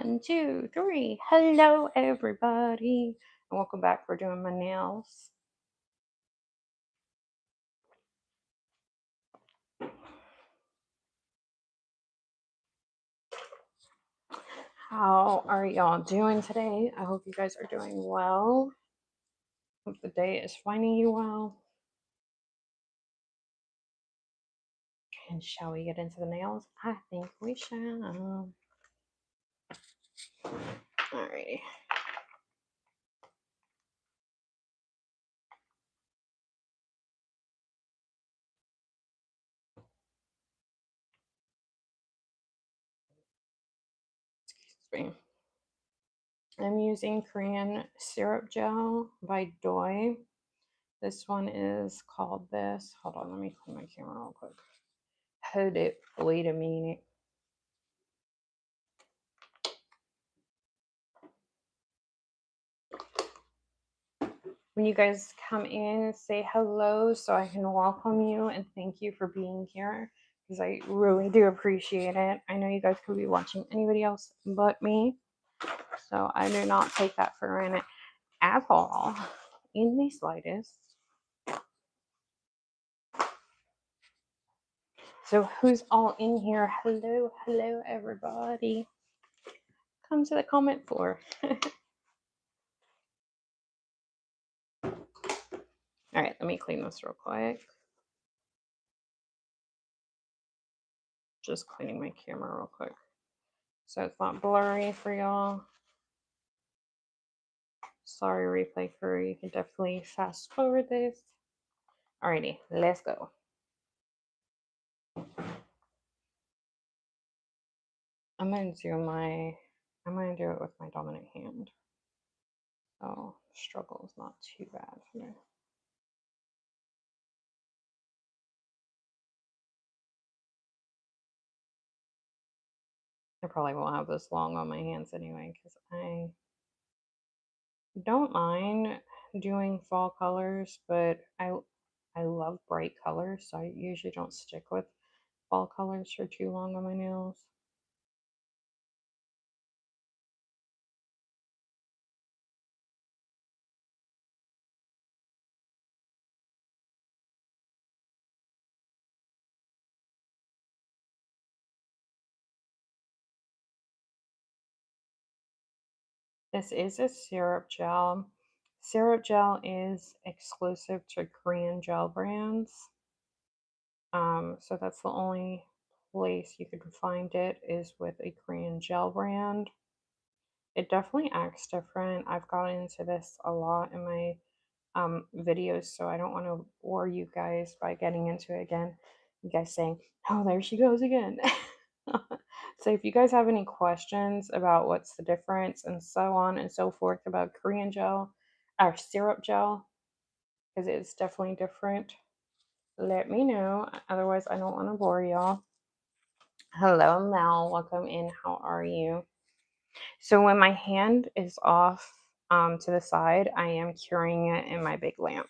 1, 2, 3. Hello, everybody, and welcome back for doing my nails. How are y'all doing today? I hope you guys are doing well. Hope the day is finding you well. And shall we get into the nails? I think we shall. Alrighty. Excuse me. I'm using Korean syrup gel by Doi. This one is called this. Hold on, let me clean my camera real quick. Hold it. Wait a minute. When you guys come in, say hello so I can welcome you and thank you for being here because I really do appreciate it. I know you guys could be watching anybody else but me, so I do not take that for granted at all in the slightest. So who's all in here? Hello, hello everybody. Come to the comment floor. All right, let me clean this real quick. Just cleaning my camera real quick so it's not blurry for y'all. Sorry, replay crew, you can definitely fast forward this. Alrighty, let's go. I'm gonna do it with my dominant hand. So struggle is not too bad for me. I probably won't have this long on my hands anyway because I don't mind doing fall colors, but I love bright colors, so I usually don't stick with fall colors for too long on my nails. This is a syrup gel. Syrup gel is exclusive to Korean gel brands. So that's the only place you could find it is with a Korean gel brand. It definitely acts different. I've gotten into this a lot in my videos, so I don't want to bore you guys by getting into it again. You guys saying, oh, there she goes again. So if you guys have any questions about what's the difference and so on and so forth about Korean gel or syrup gel, because it's definitely different, let me know. Otherwise, I don't want to bore y'all. Hello, Mel. Welcome in. How are you? So when my hand is off to the side, I am curing it in my big lamp.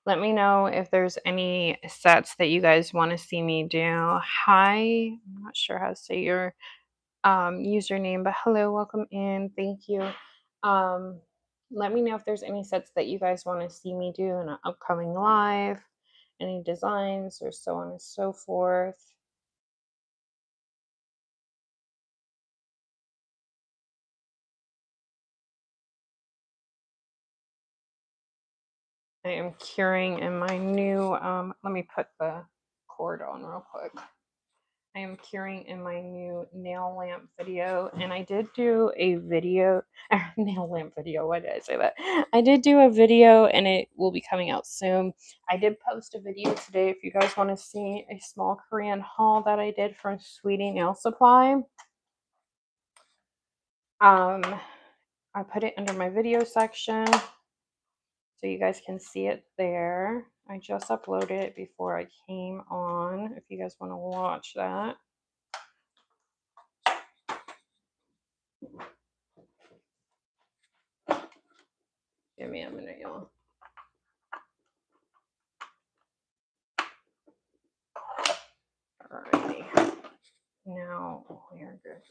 Let me know if there's any sets that you guys want to see me do. Hi, I'm not sure how to say your username, but hello, welcome in. Thank you. Let me know if there's any sets that you guys want to see me do in an upcoming live, any designs or so on and so forth. I am curing in my new, let me put the cord on real quick. I am curing in my new nail lamp video, and I did do a video, nail lamp video, why did I say that? I did do a video, and it will be coming out soon. I did post a video today if you guys want to see a small Korean haul that I did from Sweetie Nail Supply. I put it under my video section, so you guys can see it there. I just uploaded it before I came on, if you guys want to watch that. Give me a minute, y'all. you're good.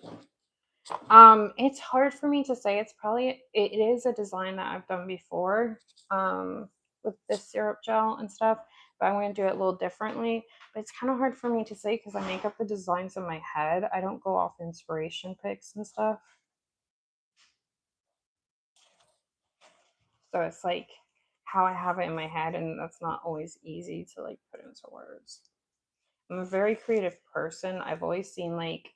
It's hard for me to say. It is a design that I've done before, with this syrup gel and stuff, but I'm going to do it a little differently. But it's kind of hard for me to say because I make up the designs in my head. I don't go off inspiration pics and stuff. So it's like how I have it in my head, and that's not always easy to like put into words. I'm a very creative person. I've always seen like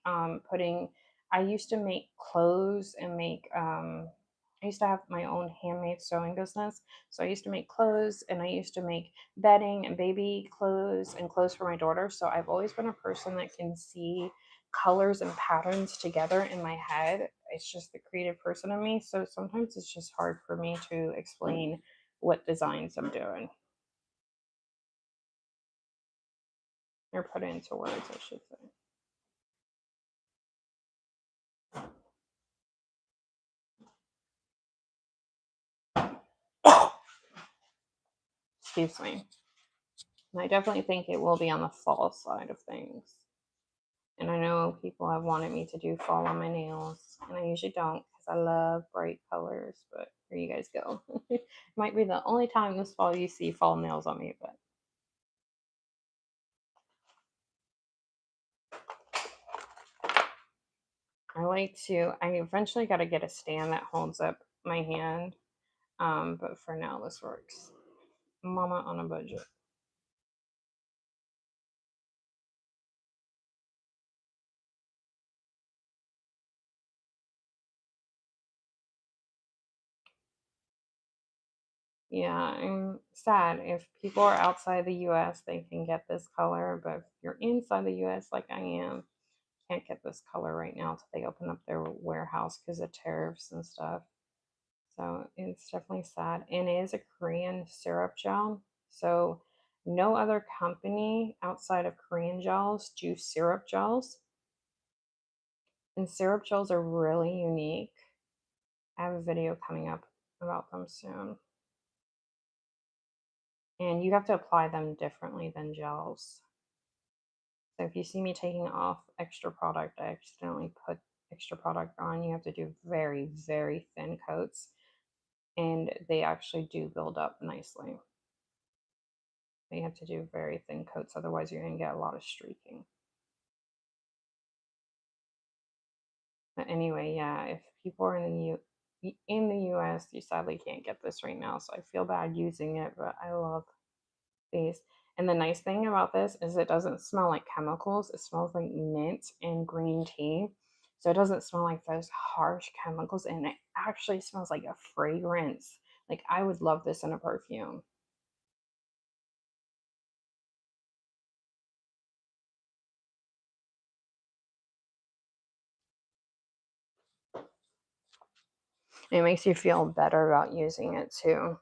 putting I used to make clothes and make I used to have my own handmade sewing business. So I used to make clothes and I used to make bedding and baby clothes and clothes for my daughter. So I've always been a person that can see colors and patterns together in my head. It's just the creative person in me. So sometimes it's just hard for me to explain what designs I'm doing or put it into words, I should say. Excuse me. And I definitely think it will be on the fall side of things. And I know people have wanted me to do fall on my nails, and I usually don't because I love bright colors. But here you guys go. It might be the only time this fall you see fall nails on me, but I eventually got to get a stand that holds up my hand. But for now, this works. Mama on a budget. Yeah, I'm sad. If people are outside the US, they can get this color, but if you're inside the US, like I am, can't get this color right now until they open up their warehouse because of tariffs and stuff. So it's definitely sad. And it is a Korean syrup gel. So no other company outside of Korean gels do syrup gels. And syrup gels are really unique. I have a video coming up about them soon. And you have to apply them differently than gels. So if you see me taking off extra product, I accidentally put extra product on. You have to do very, very thin coats, and they actually do build up nicely. You have to do very thin coats, otherwise you're going to get a lot of streaking. But anyway, yeah, if people are in the US, you sadly can't get this right now, so I feel bad using it, but I love these. And the nice thing about this is it doesn't smell like chemicals. It smells like mint and green tea. So it doesn't smell like those harsh chemicals, and it actually smells like a fragrance. Like I would love this in a perfume. And it makes you feel better about using it too.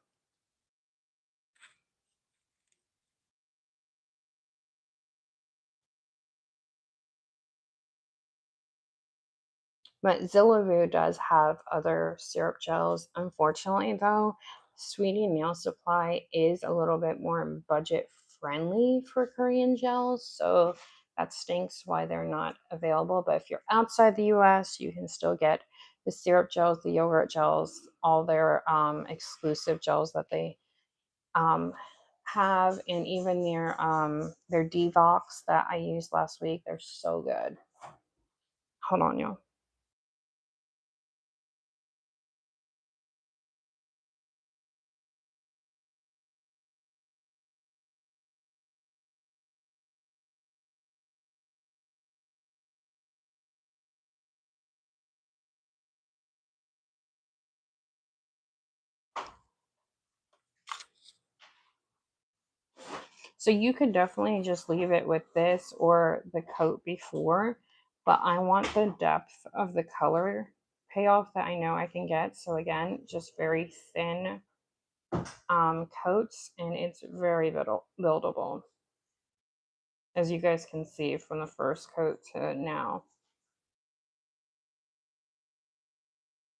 But Zillavu does have other syrup gels. Unfortunately, though, Sweetie Nail Supply is a little bit more budget friendly for Korean gels. So that stinks why they're not available. But if you're outside the US, you can still get the syrup gels, the yogurt gels, all their exclusive gels that they um, have, and even their Devox that I used last week. They're so good. Hold on, y'all. So you could definitely just leave it with this or the coat before, but I want the depth of the color payoff that I know I can get. So again, just very thin coats, and it's very buildable, as you guys can see from the first coat to now.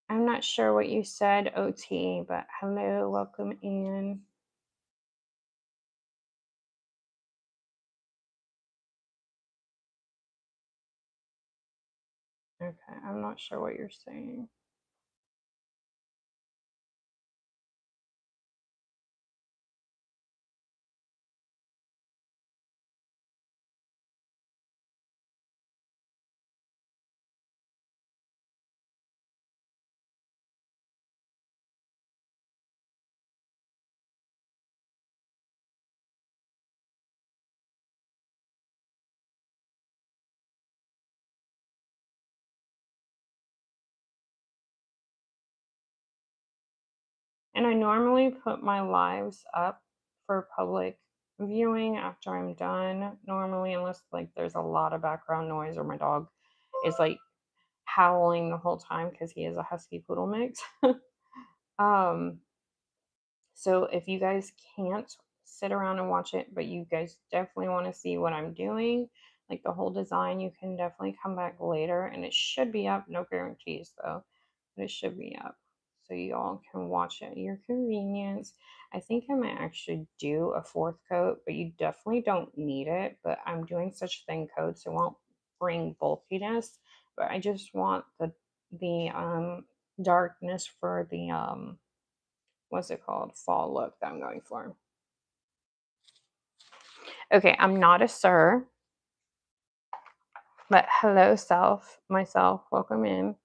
I'm not sure what you said, OT, but hello, welcome in. Okay, I'm not sure what you're saying. And I normally put my lives up for public viewing after I'm done, normally, unless like there's a lot of background noise or my dog is like howling the whole time because he is a husky poodle mix. um, so if you guys can't sit around and watch it, but you guys definitely want to see what I'm doing, like the whole design, you can definitely come back later and it should be up. No guarantees though, but it should be up. So you all can watch it at your convenience. I think I might actually do a fourth coat, but you definitely don't need it. But I'm doing such thin coats, it won't bring bulkiness. But I just want the darkness for the what's it called, fall look that I'm going for. Okay, I'm not a sir, but hello self, myself, welcome in.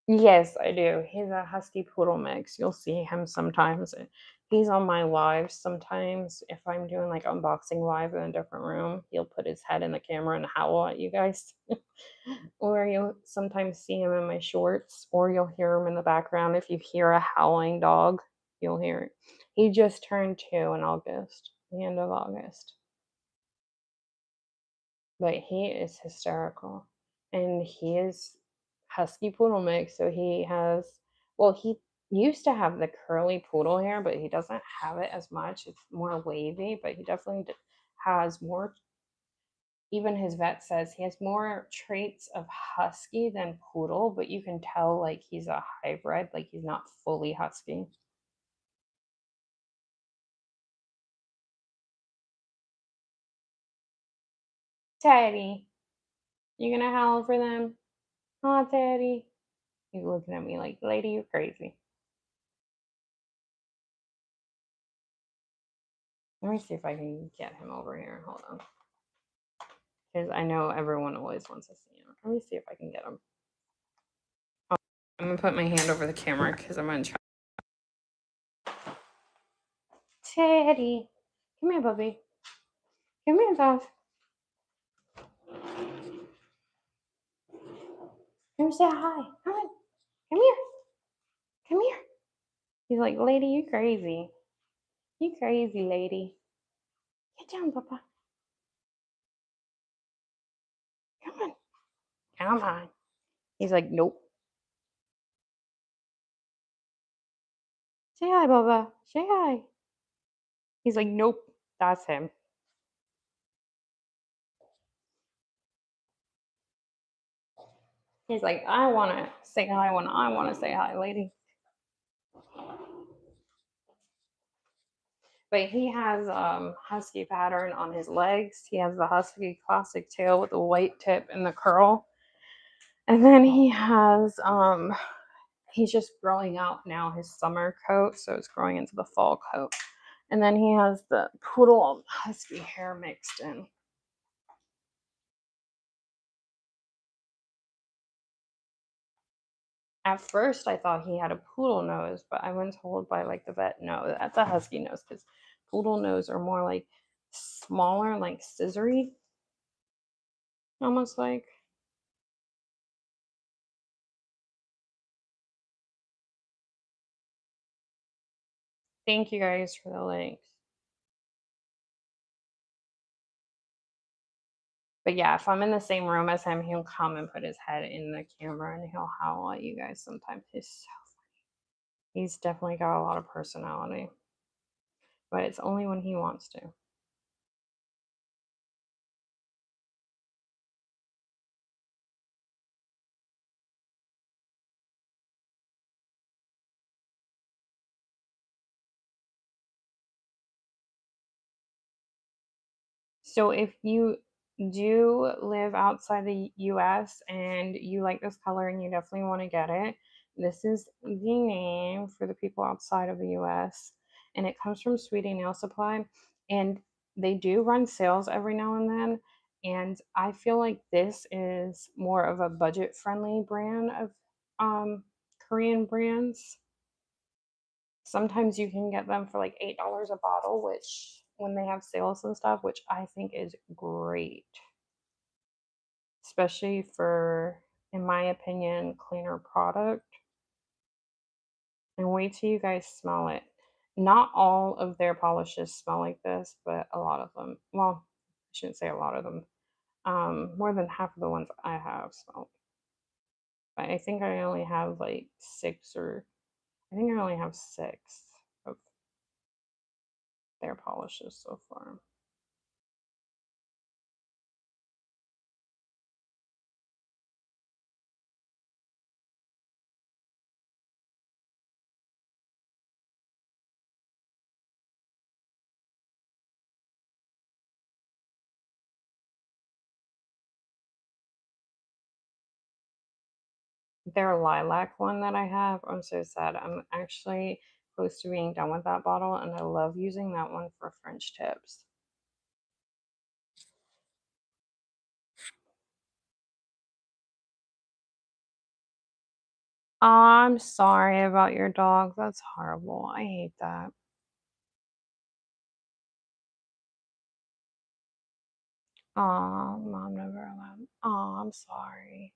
Yes, I do. He's a husky poodle mix. You'll see him sometimes. He's on my lives sometimes. If I'm doing like unboxing live in a different room, he'll put his head in the camera and howl at you guys. Or you'll sometimes see him in my shorts, or you'll hear him in the background. If you hear a howling dog, you'll hear it. He just turned 2 in August, the end of August. But he is hysterical, and he is husky poodle mix, so he has, well, he used to have the curly poodle hair, but he doesn't have it as much. It's more wavy, but he definitely has more. Even his vet says he has more traits of husky than poodle, but you can tell like he's a hybrid, like he's not fully husky. Teddy, you gonna howl for them? Huh, Teddy? He's looking at me like, lady, you're crazy. Let me see if I can get him over here. Hold on. Because I know everyone always wants to see him. Let me see if I can get him. Oh, I'm going to put my hand over the camera because I'm going to try. Teddy. Come here, puppy. Come here, Dove. Come say hi. Come on. Come here. Come here. He's like, lady, you crazy. You crazy, lady. Get down, Papa. Come on. Come on. He's like, nope. Say hi, Bubba. Say hi. He's like, nope. That's him. He's like, I want to say hi when I want to say hi, lady. But he has husky pattern on his legs. He has the husky classic tail with the white tip and the curl. And then he has he's just growing out now his summer coat, so it's growing into the fall coat. And then he has the poodle husky hair mixed in. At first, I thought he had a poodle nose, but I was told by like the vet, no, that's a husky nose because poodle nose are more like smaller, like scissory, almost like. Thank you guys for the links. But yeah, if I'm in the same room as him, he'll come and put his head in the camera and he'll howl at you guys sometimes. He's so funny. He's definitely got a lot of personality, but it's only when he wants to. So if you do live outside the US and you like this color and you definitely want to get it, this is the name for the people outside of the US. And it comes from Sweetie Nail Supply. And they do run sales every now and then. And I feel like this is more of a budget friendly brand of um, Korean brands. Sometimes you can get them for like $8 a bottle, which when they have sales and stuff, which I think is great, especially for, in my opinion, cleaner product. And wait till you guys smell it. Not all of their polishes smell like this, but a lot of them. Well, I shouldn't say a lot of them. More than half of the ones I have smell. But I think I only have like six, or I think I only have six of their polishes so far. Their lilac one that I have, I'm so sad. I'm actually close to being done with that bottle, and I love using that one for French tips. I'm sorry about your dog. That's horrible. I hate that. Oh, mom never allowed. Oh, I'm sorry.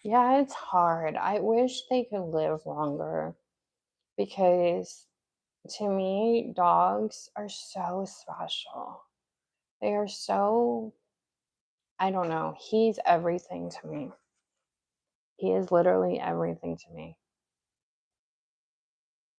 Yeah, it's hard. I wish they could live longer because to me, dogs are so special. They are so, I don't know, he's everything to me. He is literally everything to me.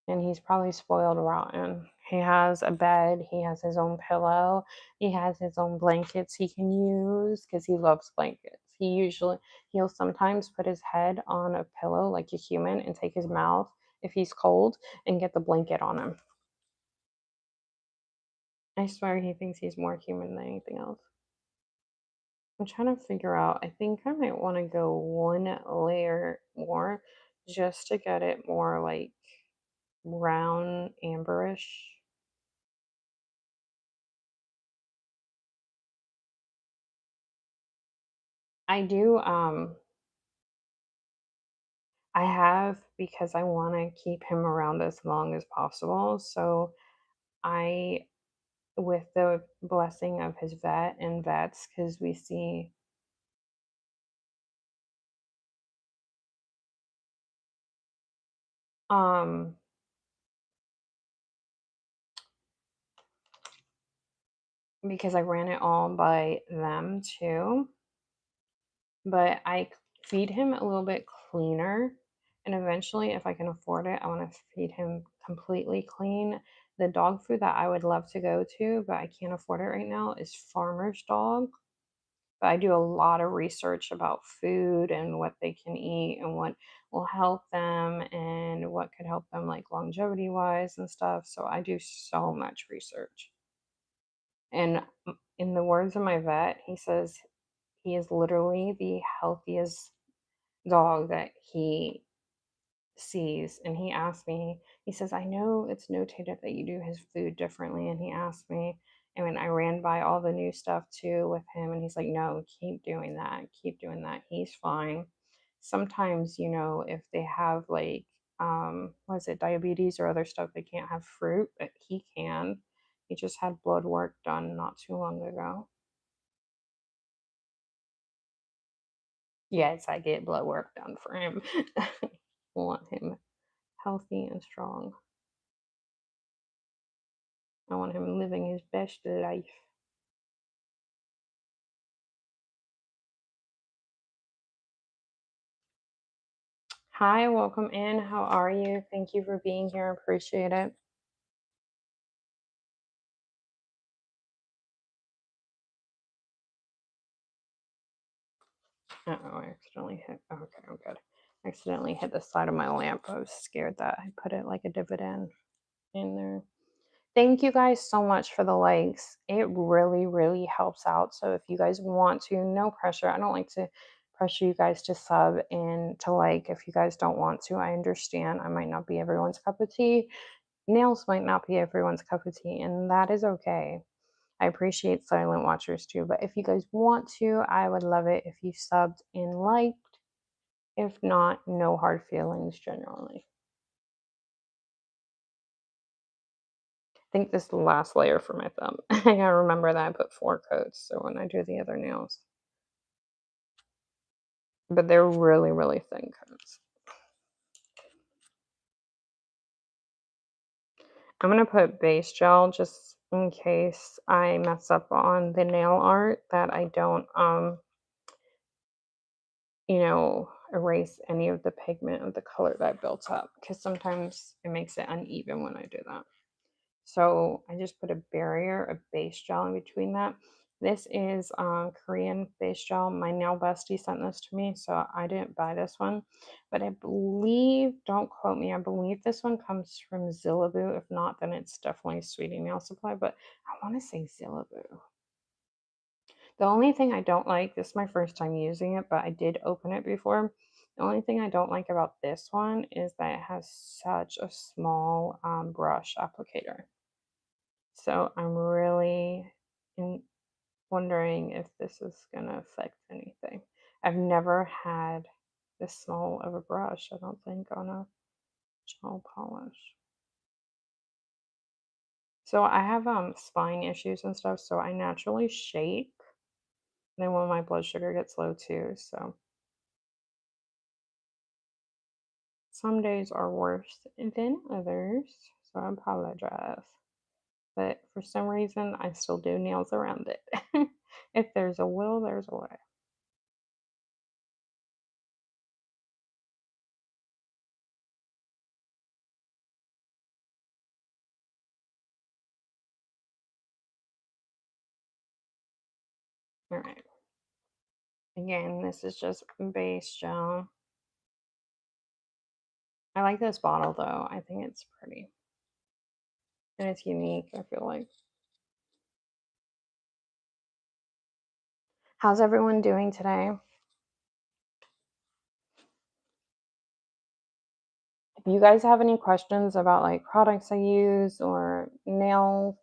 And he's probably spoiled rotten. He has a bed, he has his own pillow, he has his own blankets he can use because he loves blankets. He'll sometimes put his head on a pillow like a human and take his mouth if he's cold and get the blanket on him. I swear he thinks he's more human than anything else. I'm trying to figure out, I think I might want to go one layer more just to get it more like brown amberish. I do I have because I want to keep him around as long as possible. So I, with the blessing of his vet and vets, because we see um because I ran it all by them too, but I feed him a little bit cleaner. And eventually, if I can afford it, I want to feed him completely clean. The dog food that I would love to go to, but I can't afford it right now, is Farmer's Dog. But I do a lot of research about food and what they can eat and what will help them and what could help them like longevity wise and stuff. So I do so much research. And in the words of my vet, he says he is literally the healthiest dog that he sees. And he asked me, he says, I know it's notated that you do his food differently. And he asked me, and when I ran by all the new stuff too with him, and he's like, no, keep doing that, keep doing that. He's fine. Sometimes, if they have like, what is it, diabetes or other stuff, they can't have fruit, but he can. He just had blood work done not too long ago. Yes, I get blood work done for him. Want him healthy and strong. I want him living his best life. Hi, welcome in. How are you? Thank you for being here. Appreciate it. Uh-oh, I accidentally hit. Okay, I'm good. I accidentally hit the side of my lamp. I was scared that I put it like a dividend in there. Thank you guys so much for the likes. It really, really helps out. So if you guys want to, no pressure. I don't like to pressure you guys to sub and to like if you guys don't want to. I understand. I might not be everyone's cup of tea. Nails might not be everyone's cup of tea, and that is okay. I appreciate silent watchers too. But if you guys want to, I would love it if you subbed and liked. If not, no hard feelings generally. I think this is the last layer for my thumb. I gotta remember that I put 4 coats, so when I do the other nails. But they're really, really thin coats. I'm gonna put base gel just in case I mess up on the nail art that I don't, erase any of the pigment of the color that built up because sometimes it makes it uneven when I do that. So I just put a barrier of base gel in between that. This is Korean base gel. My nail bestie sent this to me, so I didn't buy this one. But I believe, don't quote me, I believe this one comes from Zillaboo. If not, then it's definitely Sweetie Nail Supply, but I want to say Zillaboo. The only thing I don't like, this is my first time using it, but I did open it before. The only thing I don't like about this one is that it has such a small brush applicator. So I'm really wondering if this is going to affect anything. I've never had this small of a brush, I don't think, on a gel polish. So I have spine issues and stuff, so I naturally shake. And then when my blood sugar gets low too, so some days are worse than others, so I apologize. But for some reason, I still do nails around it. If there's a will, there's a way. All right. Again, this is just base gel. I like this bottle though. I think it's pretty. And it's unique, I feel like. How's everyone doing today? If you guys have any questions about like products I use or nails,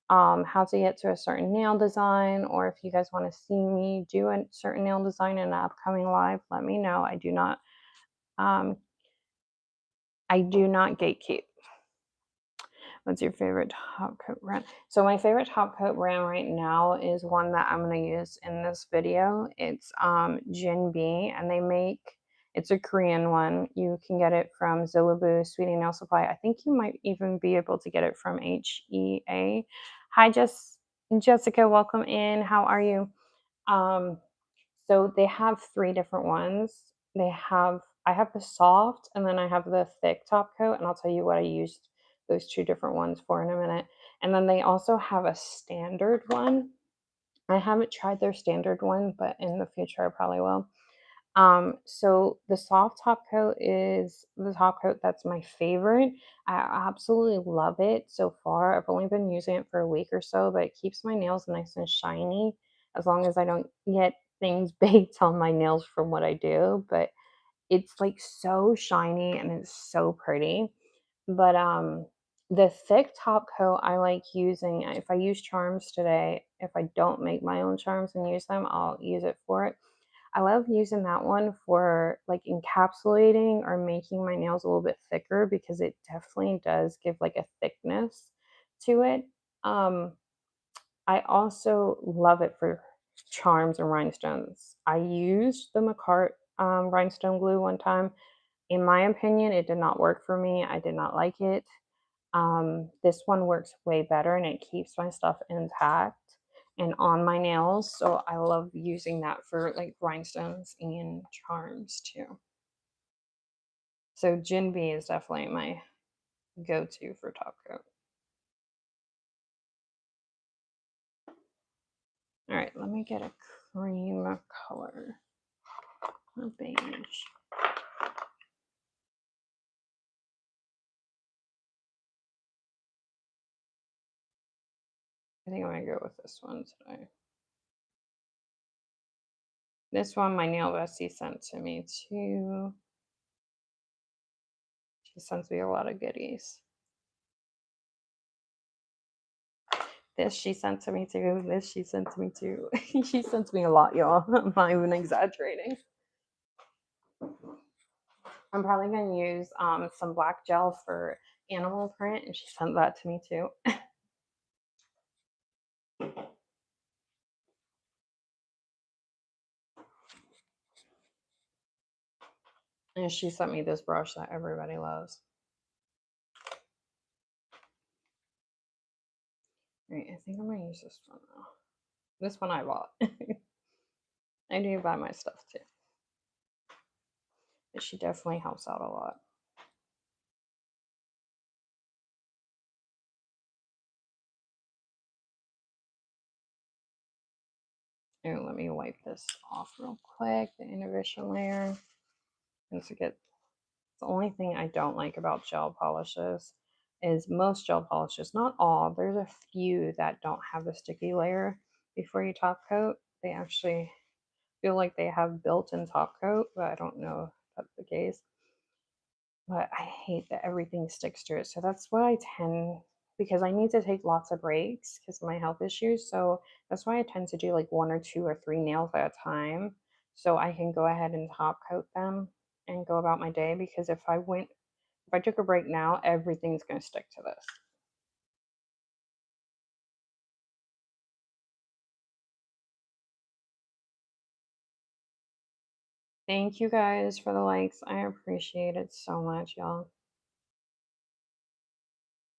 how to get to a certain nail design, or if you guys want to see me do a certain nail design in an upcoming live, let me know. Um, I do not gatekeep. What's your favorite top coat brand? So my favorite top coat brand right now is one that I'm going to use in this video. It's Jin B, and it's a Korean one. You can get it from Zillaboo, Sweetie Nail Supply. I think you might even be able to get it from HEA. Hi, Jessica, welcome in. How are you? Um, so they have 3 different ones. I have the soft and then I have the thick top coat, and I'll tell you what I used those 2 different ones for in a minute. And then they also have a standard one. I haven't tried their standard one, but in the future I probably will. So the soft top coat is the top coat that's my favorite. I absolutely love it so far. I've only been using it for a week or so, but it keeps my nails nice and shiny as long as I don't get things baked on my nails from what I do. But it's like so shiny and it's so pretty. But the thick top coat I like using, if I use charms today, if I don't make my own charms and use them, I'll use it for it. I love using that one for like encapsulating or making my nails a little bit thicker because it definitely does give like a thickness to it. Um, I also love it for charms and rhinestones. I used the Macart rhinestone glue one time. In my opinion, it did not work for me. I did not like it. This one works way better and it keeps my stuff intact and on my nails. So I love using that for like rhinestones and charms too. So Jinbei is definitely my go-to for top coat. All right, let me get a cream color. A beige. I think I'm gonna go with this one today. This one my nail bestie sent to me too. She sends me a lot of goodies. This she sent to me too. This she sent to me too. She sends me a lot, y'all. I'm not even exaggerating. I'm probably gonna use some black gel for animal print, and she sent that to me too. And she sent me this brush that everybody loves. All right, I think I'm gonna use this one now. This one I bought. I do buy my stuff too. But she definitely helps out a lot. And let me wipe this off real quick, the inhibition layer. And to get the only thing I don't like about gel polishes is most gel polishes, not all, there's a few that don't have the sticky layer before you top coat. They actually feel like they have built-in top coat, but I don't know if that's the case. But I hate that everything sticks to it. So that's what I tend, because I need to take lots of breaks because of my health issues. So that's why I tend to do like 1 or 2 or 3 nails at a time. So I can go ahead and top coat them and go about my day, because if I took a break now, everything's going to stick to this. Thank you guys for the likes. I appreciate it so much, y'all.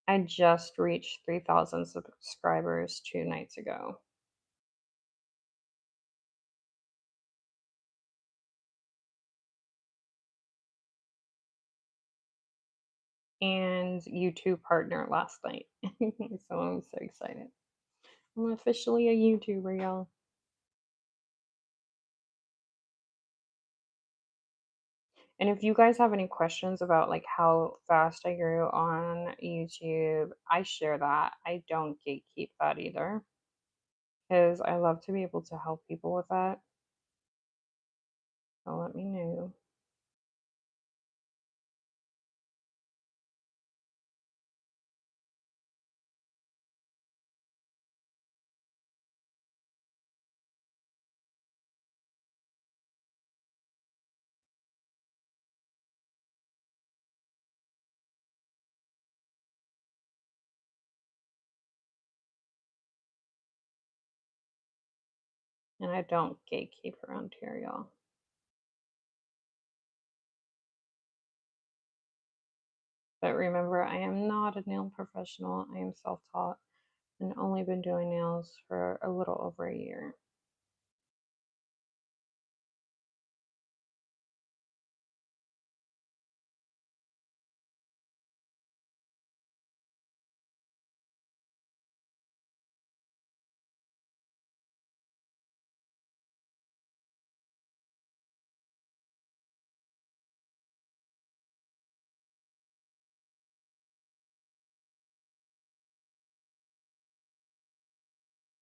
I just reached 3,000 subscribers 2 nights ago. And YouTube partner last night. So I'm so excited. I'm officially a YouTuber, y'all. And if you guys have any questions about like how fast I grew on YouTube, I share that. I don't gatekeep that either, because I love to be able to help people with that. So let me know. And I don't gatekeep around here, y'all. But remember, I am not a nail professional. I am self-taught and only been doing nails for a little over a year.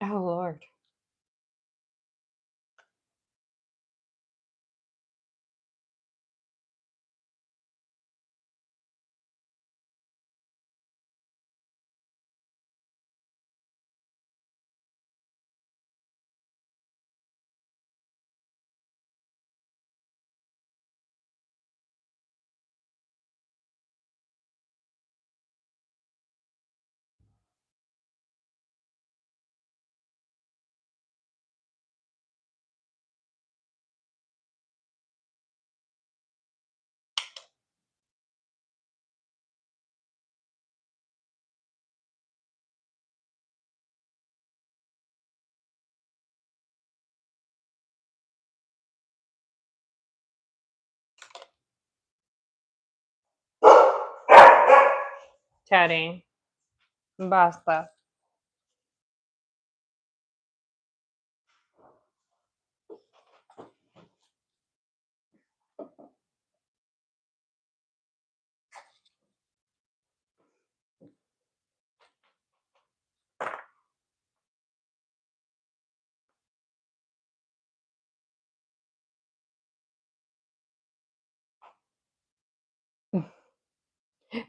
Oh, Lord. Teddy, basta.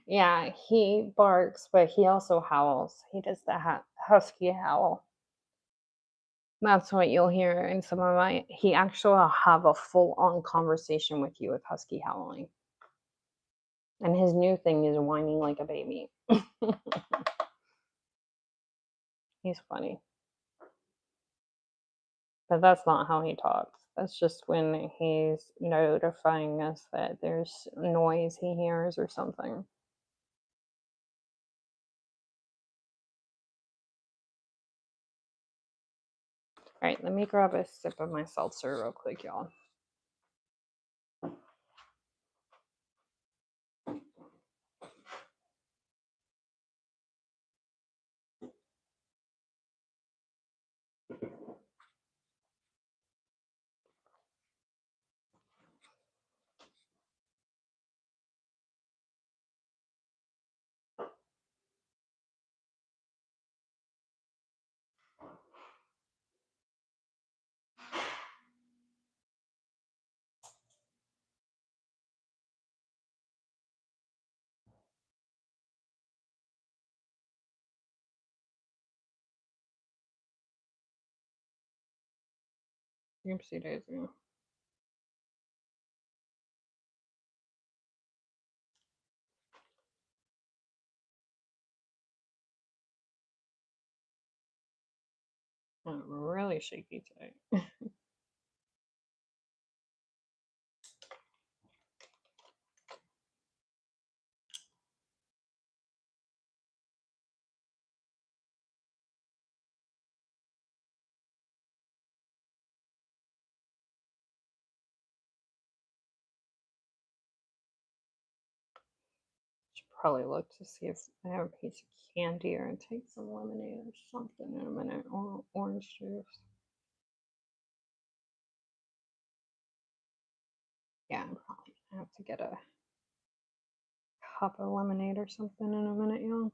Yeah, he barks, but he also howls. He does the husky howl. That's what you'll hear in some of my. He actually will have a full on conversation with you with husky howling. And his new thing is whining like a baby. He's funny. But that's not how he talks. That's just when he's notifying us that there's noise he hears or something. All right, let me grab a sip of my seltzer real quick, y'all. Oopsie daisy. I'm really shaky today. Should probably look to see if I have a piece of candy or take some lemonade or something in a minute, or orange juice. Yeah, I'm probably gonna have to get a cup of lemonade or something in a minute, y'all.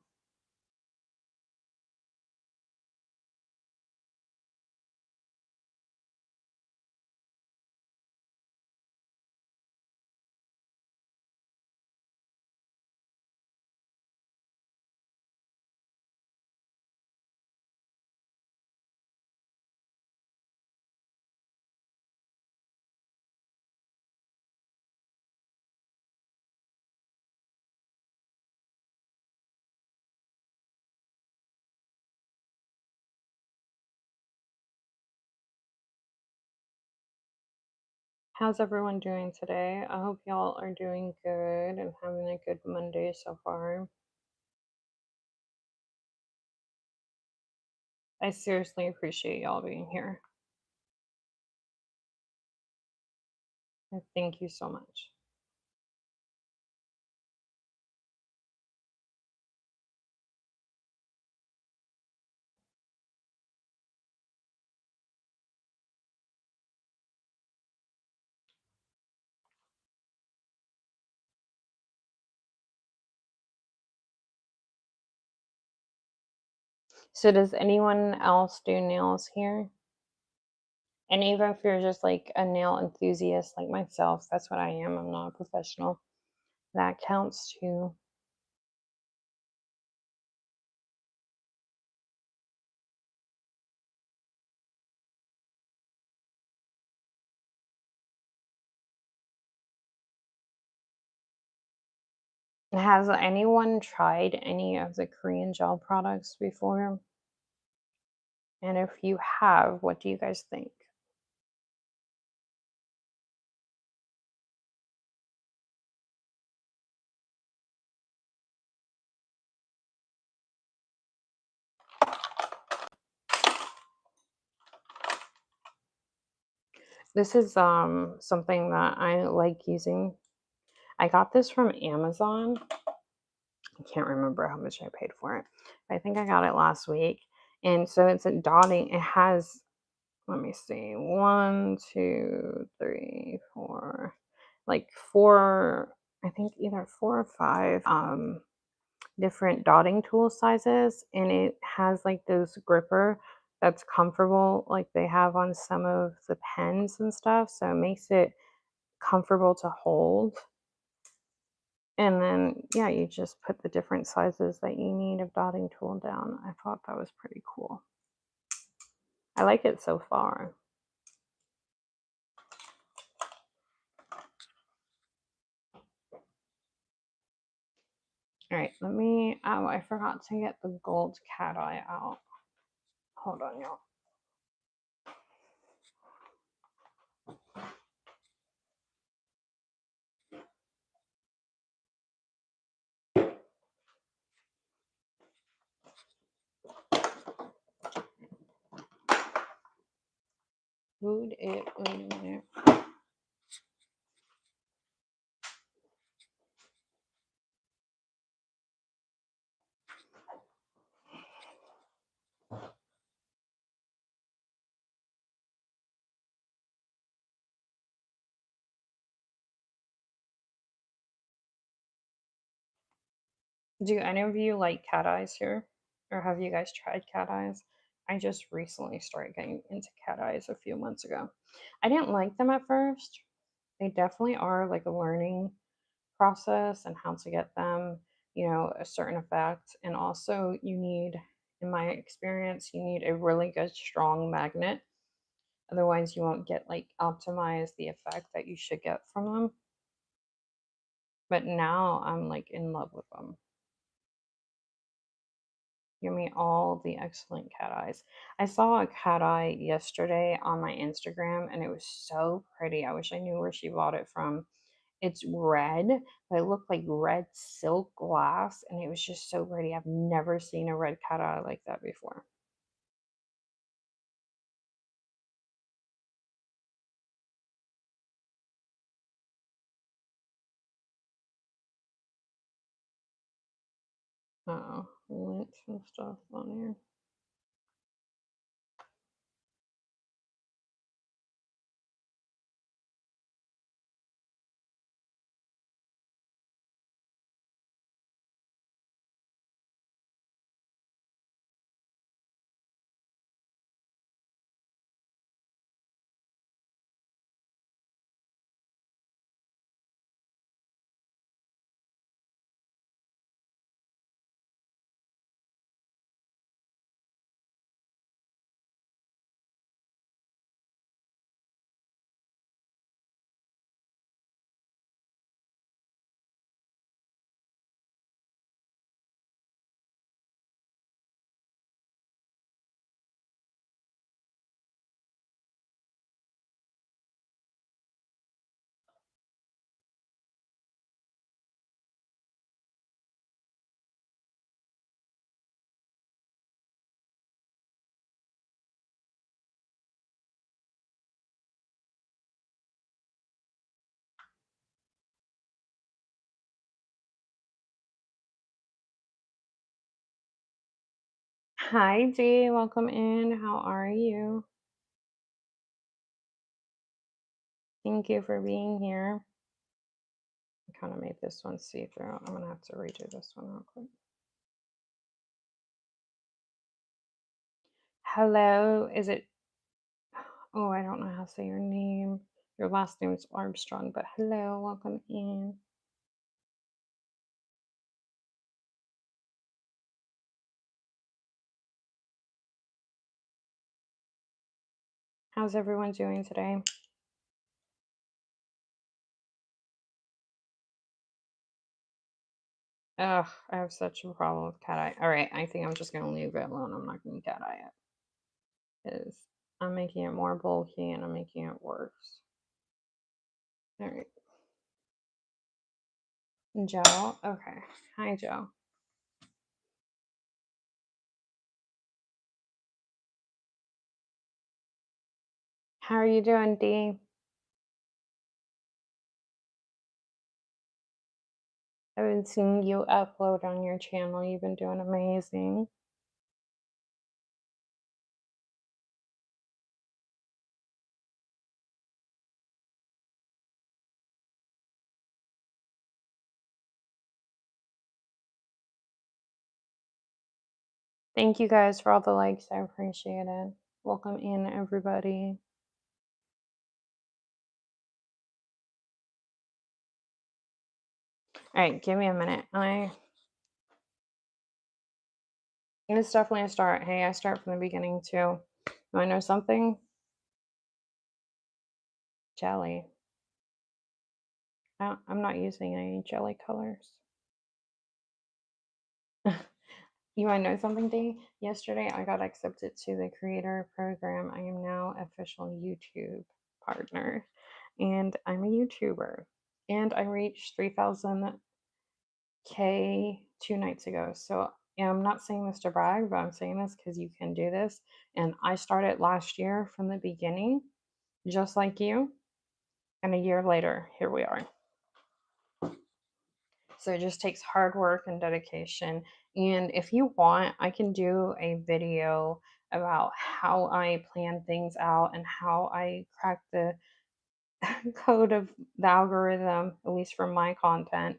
How's everyone doing today? I hope y'all are doing good and having a good Monday so far. I seriously appreciate y'all being here. Thank you so much. So, does anyone else do nails here? And even if you're just like a nail enthusiast like myself, that's what I am. I'm not a professional. That counts too. Has anyone tried any of the Korean gel products before? And if you have, what do you guys think? This is something that I like using. I got this from Amazon. I can't remember how much I paid for it. I think I got it last week. And so it's a dotting. It has, let me see, one, two, three, four, like four, I think either four or five different dotting tool sizes. And it has like this gripper that's comfortable, like they have on some of the pens and stuff. So it makes it comfortable to hold. And then, yeah, you just put the different sizes that you need of dotting tool down. I thought that was pretty cool. I like it so far. All right, let me, oh, I forgot to get the gold cat eye out. Hold on, y'all. Wait a minute. Do any of you like cat eyes here? Or have you guys tried cat eyes? I just recently started getting into cat eyes a few months ago. I didn't like them at first. They definitely are like a learning process and how to get them, a certain effect. And also, you need, in my experience, you need a really good, strong magnet. Otherwise, you won't get like optimize the effect that you should get from them. But now I'm like in love with them. Give me all the excellent cat eyes. I saw a cat eye yesterday on my Instagram and it was so pretty. I wish I knew where she bought it from. It's red, but it looked like red silk glass and it was just so pretty. I've never seen a red cat eye like that before. Uh-oh, links and stuff on here. Hi Dee, welcome in. How are you? Thank you for being here. I kind of made this one see-through. I'm gonna have to redo this one real quick. Hello, is it? Oh, I don't know how to say your name. Your last name is Armstrong, but hello, welcome in. How's everyone doing today? Ugh, I have such a problem with cat eye. All right, I think I'm just gonna leave it alone. I'm not gonna cat eye it because I'm making it more bulky and I'm making it worse. All right, Joe. Okay, hi Joe. How are you doing, Dee? I've been seeing you upload on your channel. You've been doing amazing. Thank you guys for all the likes. I appreciate it. Welcome in, everybody. All right, give me a minute. It's definitely a start. Hey, I start from the beginning too. You want to know something? Jelly. I'm not using any jelly colors. You want to know something, Dee? Yesterday, I got accepted to the creator program. I am now official YouTube partner, and I'm a YouTuber. And I reached 3,000K 2 nights ago. So I'm not saying this to brag, but I'm saying this because you can do this. And I started last year from the beginning, just like you. And a year later, here we are. So it just takes hard work and dedication. And if you want, I can do a video about how I plan things out and how I crack the code of the algorithm, at least for my content.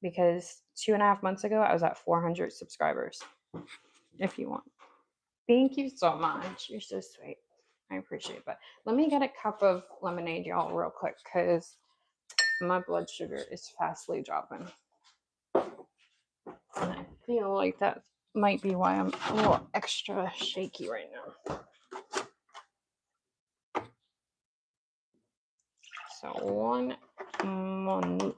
Because 2.5 months ago, I was at 400 subscribers, if you want. Thank you so much. You're so sweet. I appreciate it. But let me get a cup of lemonade, y'all, real quick, because my blood sugar is fastly dropping. And I feel like that might be why I'm a little extra shaky right now. So 1 minuto.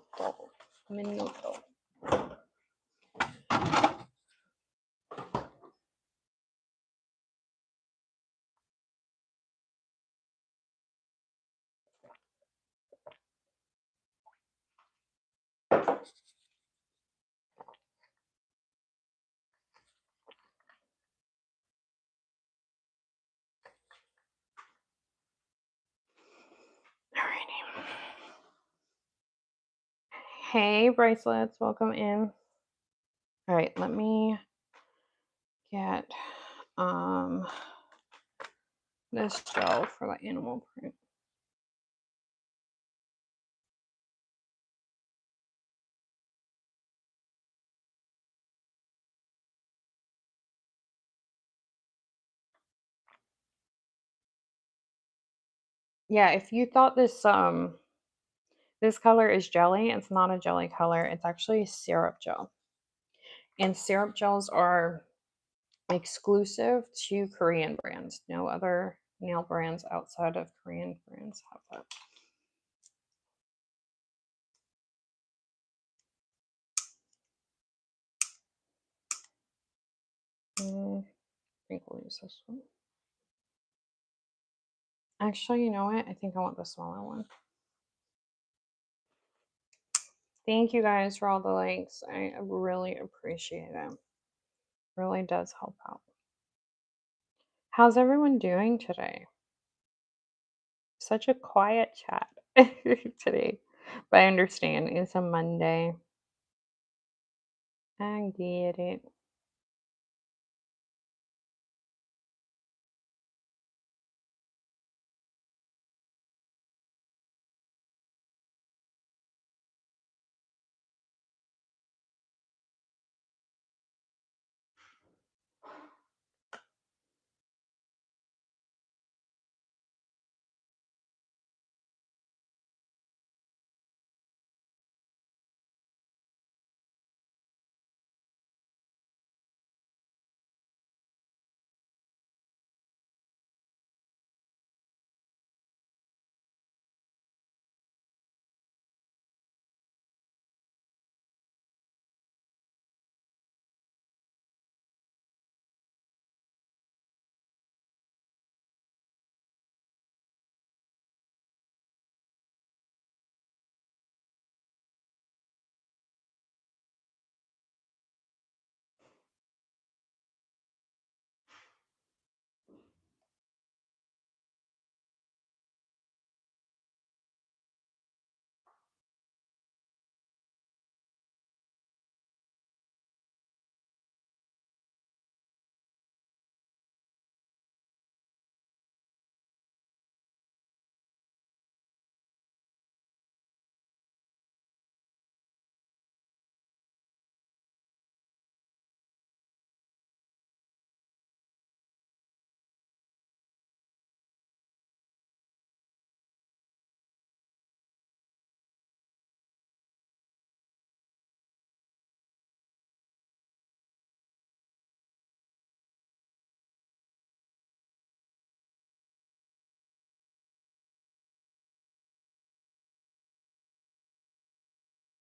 Alrighty. Hey, bracelets, welcome in. All right, let me get this gel for the animal print. Yeah, if you thought this color is jelly, it's not a jelly color. It's actually syrup gel. And syrup gels are exclusive to Korean brands. No other nail brands outside of Korean brands have that. I think we'll use this one. Actually, you know what? I think I want the smaller one. Thank you guys for all the likes. I really appreciate it. Really does help out. How's everyone doing today? Such a quiet chat today. But I understand it's a Monday. I get it.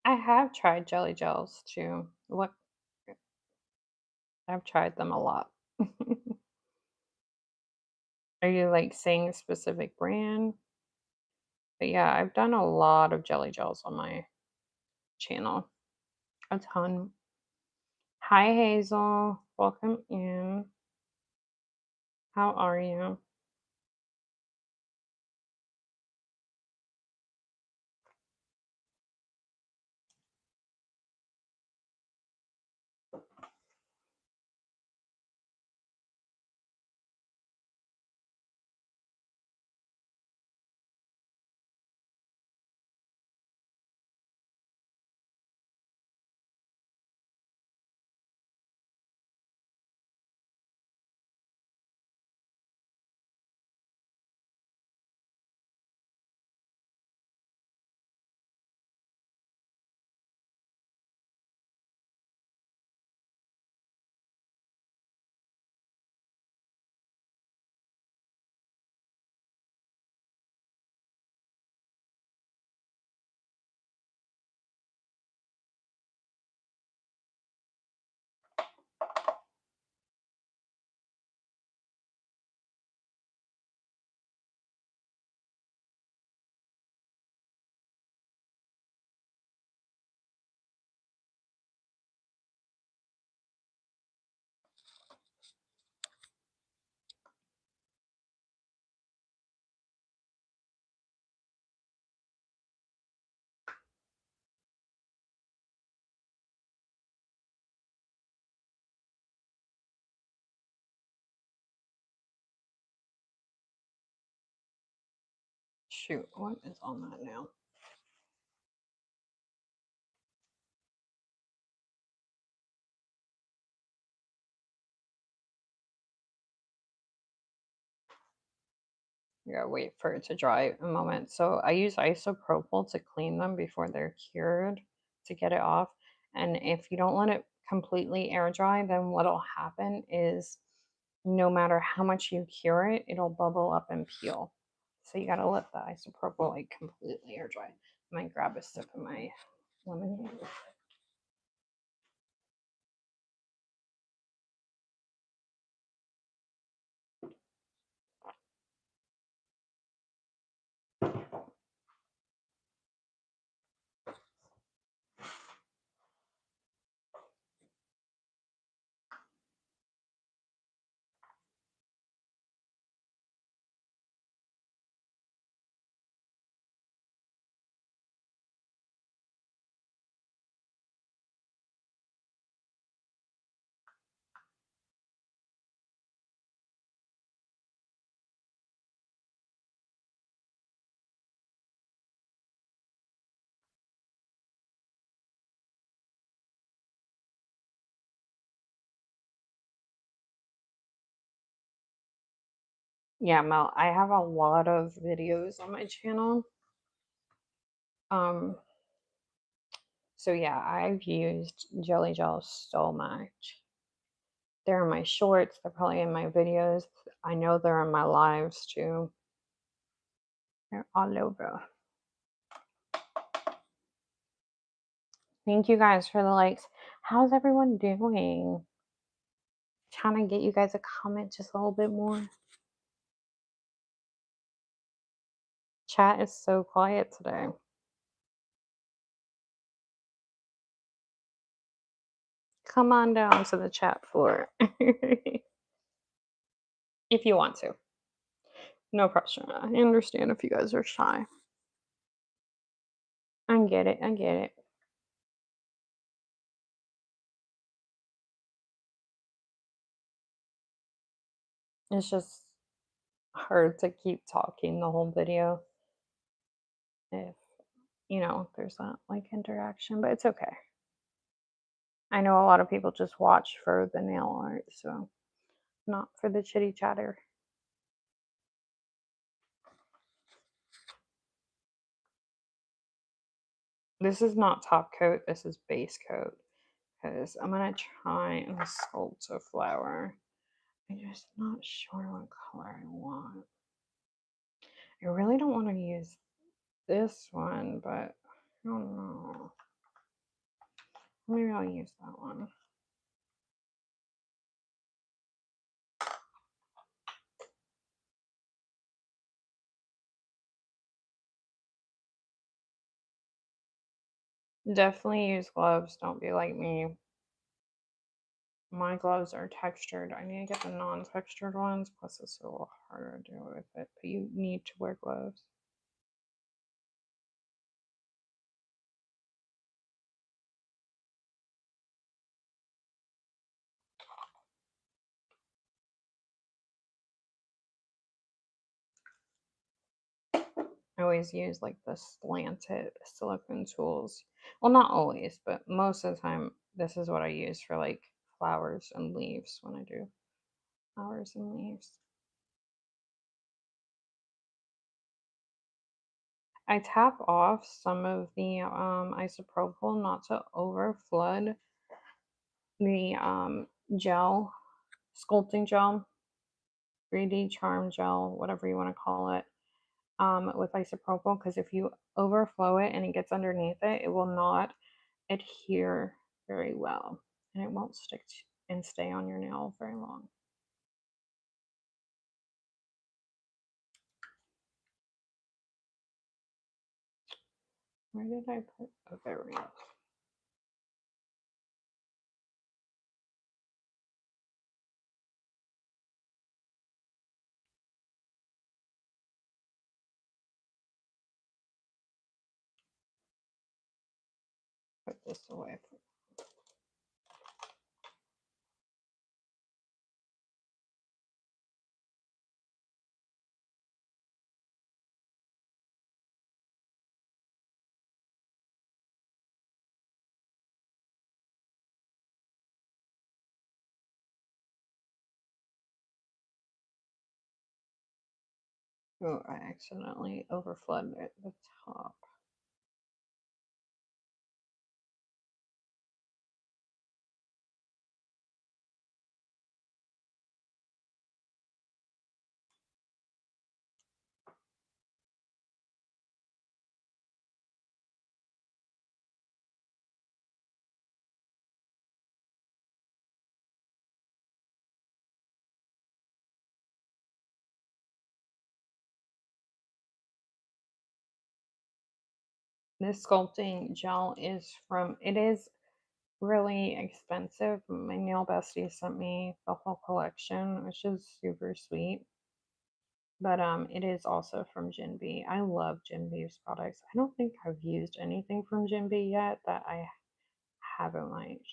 I have tried jelly gels too. What I've tried them a lot. Are you like saying a specific brand? But yeah, I've done a lot of jelly gels on my channel. A ton. Hi Hazel, welcome in. How are you? Shoot, what is on that now? You gotta wait for it to dry a moment. So I use isopropyl to clean them before they're cured to get it off. And if you don't let it completely air dry, then what'll happen is no matter how much you cure it, it'll bubble up and peel. So you gotta let the isopropyl like completely air dry. I might grab a sip of my lemonade. Yeah, Mel, I have a lot of videos on my channel. Um, so yeah, I've used jelly gels so much. They're in my shorts, they're probably in my videos. I know they're in my lives too. They're all over. Thank you guys for the likes. How's everyone doing? Trying to get you guys a comment just a little bit more. Chat is so quiet today. Come on down to the chat floor if you want to. No pressure. I understand if you guys are shy. I get it. I get it. It's just hard to keep talking the whole video if, there's not like interaction, but it's okay. I know a lot of people just watch for the nail art, so not for the chitty chatter. This is not top coat, this is base coat because I'm gonna try and sculpt a flower. I'm just not sure what color I want. I really don't want to use this one, but I don't know. Maybe I'll use that one. Definitely use gloves. Don't be like me. My gloves are textured. I need to get the non-textured ones. Plus, it's a little harder to deal with it. But you need to wear gloves. I always use like the slanted silicone tools. Well, not always, but most of the time, this is what I use for like flowers and leaves when I do flowers and leaves. I tap off some of the isopropyl not to over flood the gel, sculpting gel, 3D charm gel, whatever you want to call it, with isopropyl, because if you overflow it and it gets underneath it, it will not adhere very well and it won't stick and stay on your nail very long. Where did I put? Oh, there we go. Put this away. Oh, I accidentally overflooded it, the top. This sculpting gel is from, it is really expensive. My nail bestie sent me the whole collection, which is super sweet. But it is also from Jinbei. I love Jinbei's products. I don't think I've used anything from Jinbei yet that I haven't liked.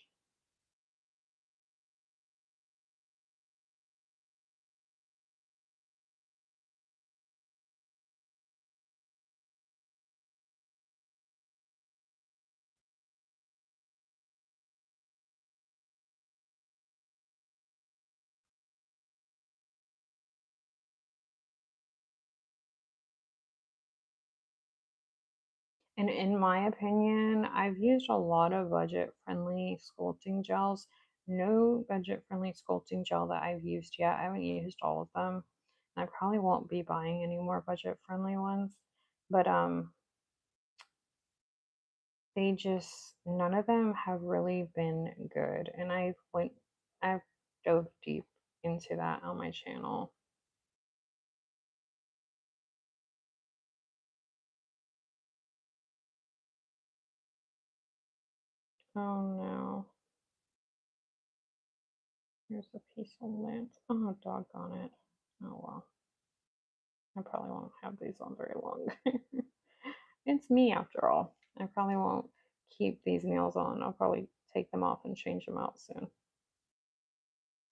And in my opinion, I've used a lot of budget friendly sculpting gels. No budget friendly sculpting gel that I've used yet. I haven't used all of them. And I probably won't be buying any more budget friendly ones. But they just, none of them have really been good. And I've dove deep into that on my channel. Oh no. Here's a piece of lint. Oh, doggone it. Oh well. I probably won't have these on very long. It's me after all. I probably won't keep these nails on. I'll probably take them off and change them out soon.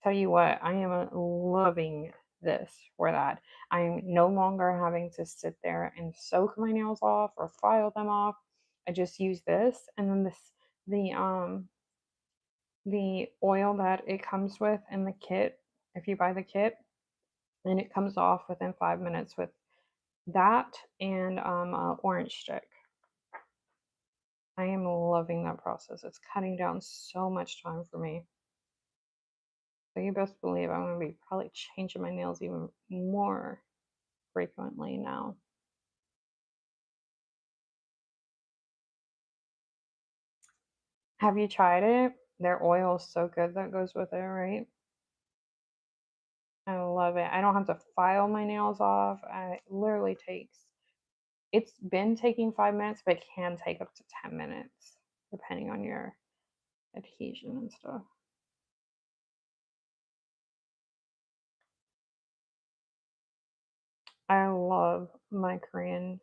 Tell you what, I am loving this for that. I'm no longer having to sit there and soak my nails off or file them off. I just use this and then the oil that it comes with in the kit, if you buy the kit, and it comes off within 5 minutes with that and orange stick. I am loving that process. It's cutting down so much time for me. So you best believe I'm going to be probably changing my nails even more frequently now. Have you tried it? Their oil is so good that goes with it, right? I love it. I don't have to file my nails off. It literally takes, it's been taking 5 minutes, but it can take up to 10 minutes, depending on your adhesion and stuff. I love my Korean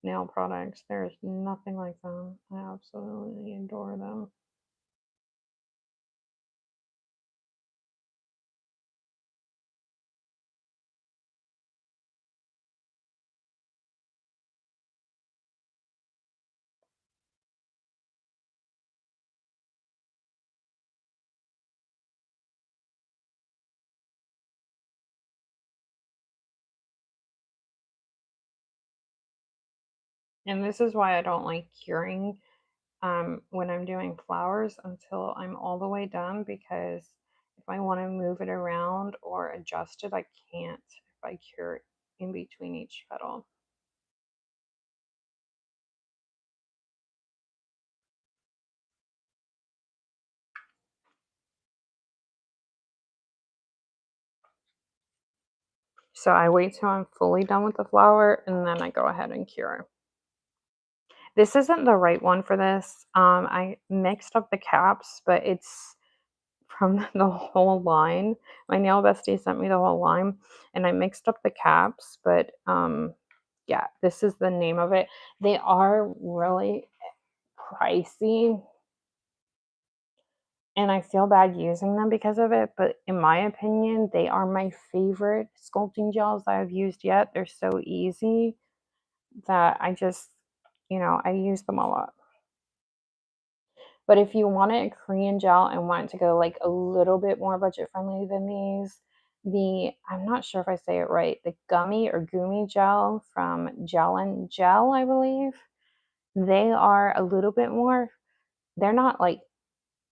nail products. There's nothing like them. I absolutely adore them. And this is why I don't like curing when I'm doing flowers until I'm all the way done, because if I want to move it around or adjust it, I can't if I cure it in between each petal. So I wait till I'm fully done with the flower and then I go ahead and cure. This isn't the right one for this. I mixed up the caps, but it's from the whole line. My nail bestie sent me the whole line and I mixed up the caps, but yeah, this is the name of it. They are really pricey and I feel bad using them because of it, but in my opinion, they are my favorite sculpting gels that I've used yet. They're so easy that I just, I use them a lot. But if you wanted a Korean gel and want it to go like a little bit more budget friendly than these, I'm not sure if I say it right, the gummy or gummy gel from Gel and Gel, I believe. They are a little bit more, they're not like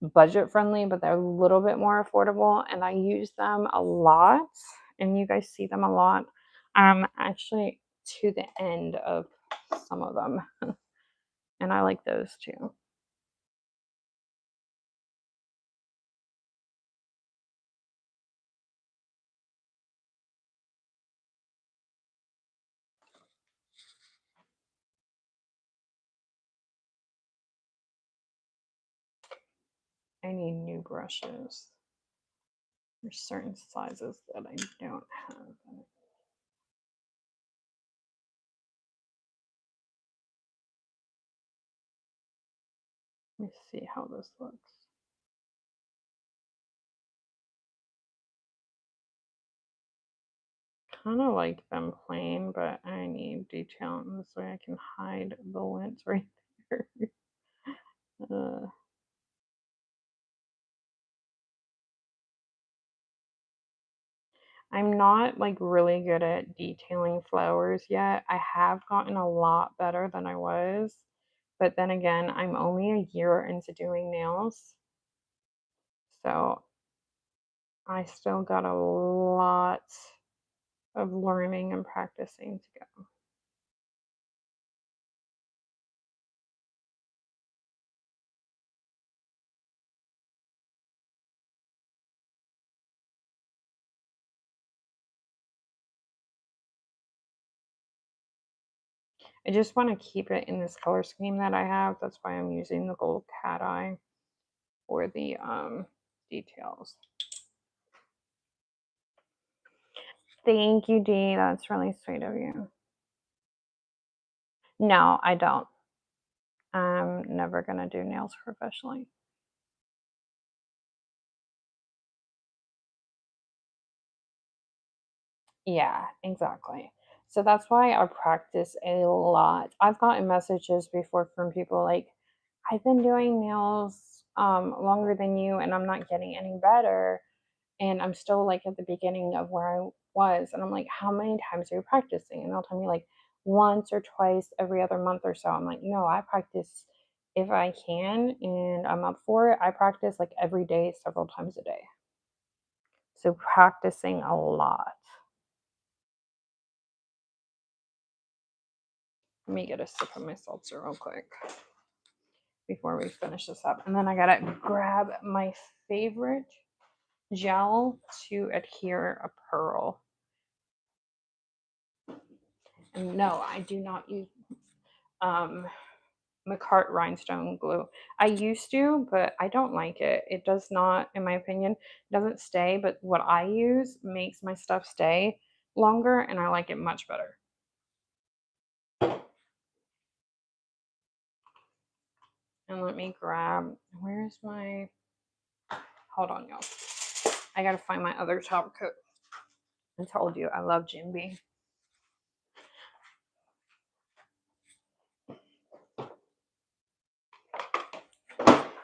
budget friendly, but they're a little bit more affordable. And I use them a lot. And you guys see them a lot. Actually to the end of some of them. And I like those too. I need new brushes. There's certain sizes that I don't have. Let me see how this looks. Kind of like them plain, but I need detail in this way I can hide the lint right there. uh, I'm not like really good at detailing flowers yet. I have gotten a lot better than I was, but then again, I'm only a year into doing nails, so I still got a lot of learning and practicing to go. I just want to keep it in this color scheme that I have. That's why I'm using the gold cat eye for the details. Thank you, Dee. That's really sweet of you. No, I don't. I'm never gonna do nails professionally. Yeah, exactly. So that's why I practice a lot. I've gotten messages before from people like, I've been doing nails longer than you and I'm not getting any better. And I'm still like at the beginning of where I was. And I'm like, how many times are you practicing? And they'll tell me like once or twice every other month or so. I'm like, no, I practice if I can and I'm up for it. I practice like every day, several times a day. So practicing a lot. Let me get a sip of my seltzer real quick. before we finish this up. And then I gotta grab my favorite gel to adhere a pearl. And no, I do not use um, McCart rhinestone glue. I used to, but I don't like it. It does not, in my opinion, doesn't stay. But what I use makes my stuff stay longer, and I like it much better. And let me grab, where's my, hold on, y'all. I gotta find my other top coat. I told you I love Jim Beam.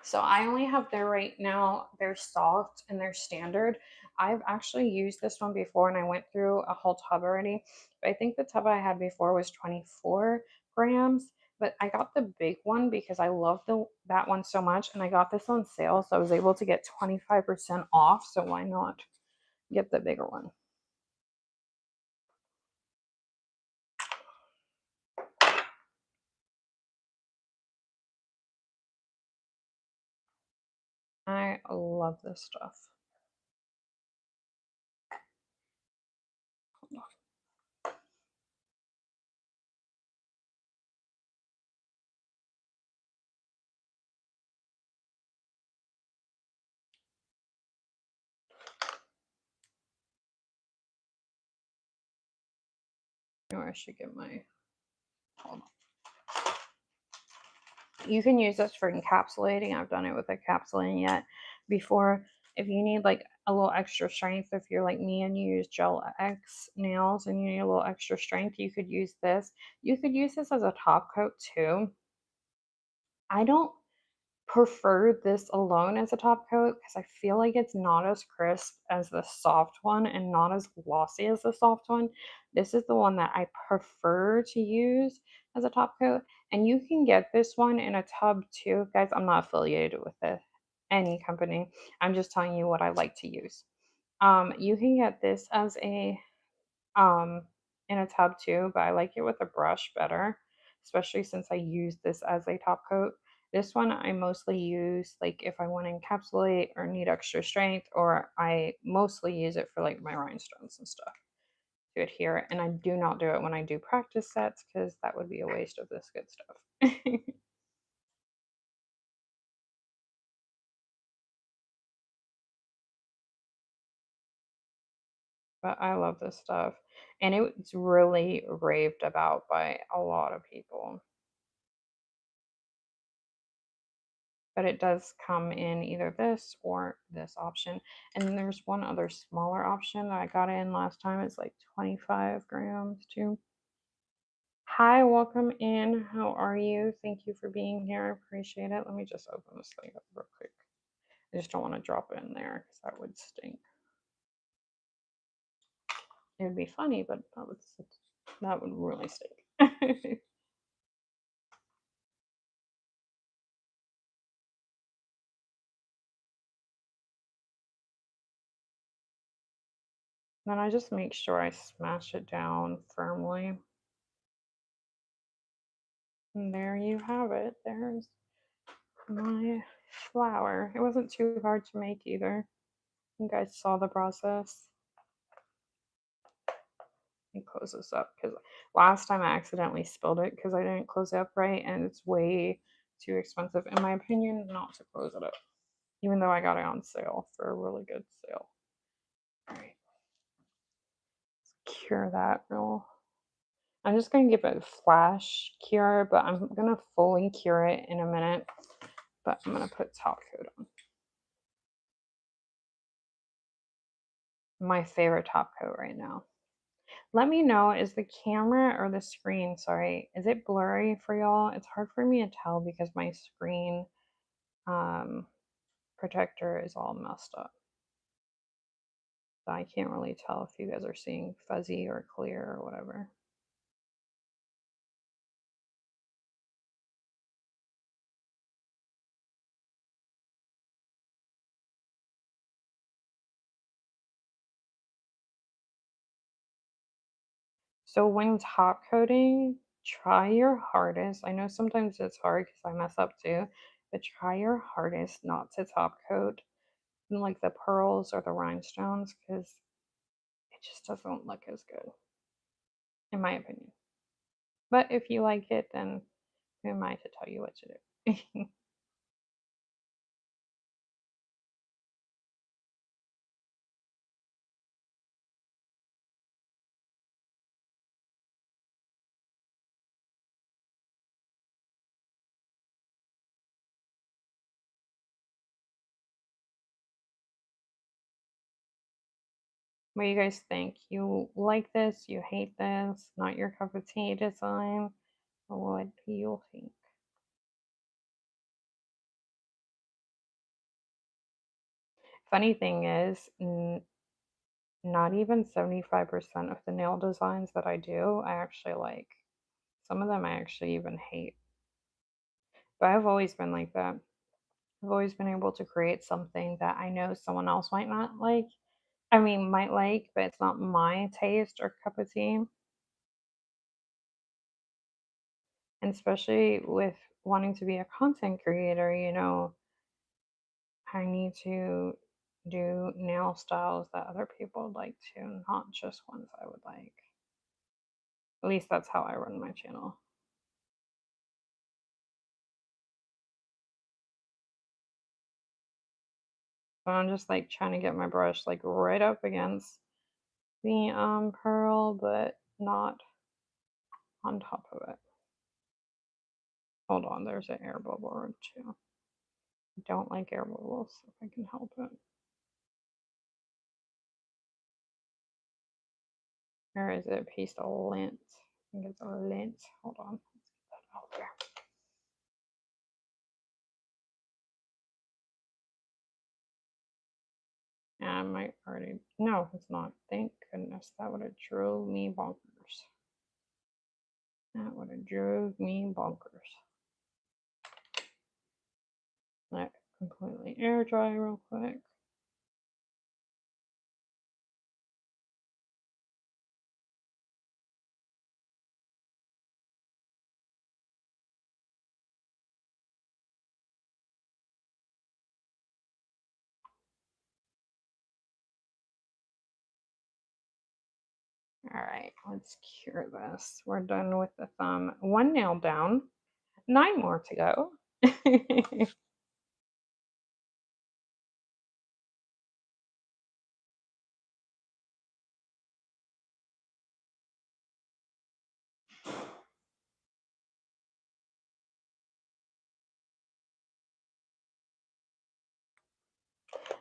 So I only have their right now, they're soft and they're standard. I've actually used this one before and I went through a whole tub already. But I think the tub I had before was 24 grams. But I got the big one because I love that one so much. And I got this on sale. So I was able to get 25% off. So why not get the bigger one? I love this stuff. I should get my, hold on. You can use this for encapsulating. I've done it with encapsulating yet before. If you need like a little extra strength, if you're like me and you use Gel X nails and you need a little extra strength, you could use this. You could use this as a top coat too. I don't prefer this alone as a top coat because I feel like it's not as crisp as the soft one and not as glossy as the soft one. This is the one that I prefer to use as a top coat. And you can get this one in a tub too. Guys, I'm not affiliated with any company. I'm just telling you what I like to use. You can get this as a um in a tub too, but I like it with a brush better, especially since I use this as a top coat. This one I mostly use like if I want to encapsulate or need extra strength, or I mostly use it for like my rhinestones and stuff to adhere. And I do not do it when I do practice sets because that would be a waste of this good stuff. But I love this stuff. And it's really raved about by a lot of people. But it does come in either this or this option. And then there's one other smaller option that I got in last time. It's like 25 grams too. Hi, welcome in. How are you? Thank you for being here. I appreciate it. Let me just open this thing up real quick. I just don't want to drop it in there because that would stink. It would be funny, but that would really stink. Then I just make sure I smash it down firmly. And there you have it. There's my flower. It wasn't too hard to make either. You guys saw the process. Let me close this up because last time I accidentally spilled it because I didn't close it up right, and it's way too expensive, in my opinion, not to close it up. Even though I got it on sale for a really good sale. All right. Let's cure that real. I'm just going to give it a flash cure, but I'm going to fully cure it in a minute. But I'm going to put top coat on. My favorite top coat right now. Let me know, is the camera or the screen, sorry, is it blurry for y'all? It's hard for me to tell because my screen protector is all messed up. So I can't really tell if you guys are seeing fuzzy or clear or whatever. So when top coating, try your hardest. I know sometimes it's hard because I mess up too. but try your hardest not to top coat in like the pearls or the rhinestones because it just doesn't look as good, in my opinion. But if you like it, then who am I to tell you what to do? What do you guys think? You like this? You hate this? Not your cup of tea design? What do you think? Funny thing is, not even 75% of the nail designs that I do, I actually like. Some of them I actually even hate. But I've always been like that. I've always been able to create something that I know someone else might not like. I mean, might like, but it's not my taste or cup of tea. And especially with wanting to be a content creator, I need to do nail styles that other people like too, not just ones I would like. At least that's how I run my channel. So I'm just like trying to get my brush like right up against the pearl, but not on top of it. Hold on, there's an air bubble or two. I don't like air bubbles if I can help it. Or is it a piece of lint? I think it's a lint. Hold on. Let's get that out there. Yeah, I might already. No, it's not. Thank goodness. That would have drove me bonkers. That would have drove me bonkers. Let completely air dry real quick. All right, let's cure this. We're done with the thumb. One nail down, 9 more to go.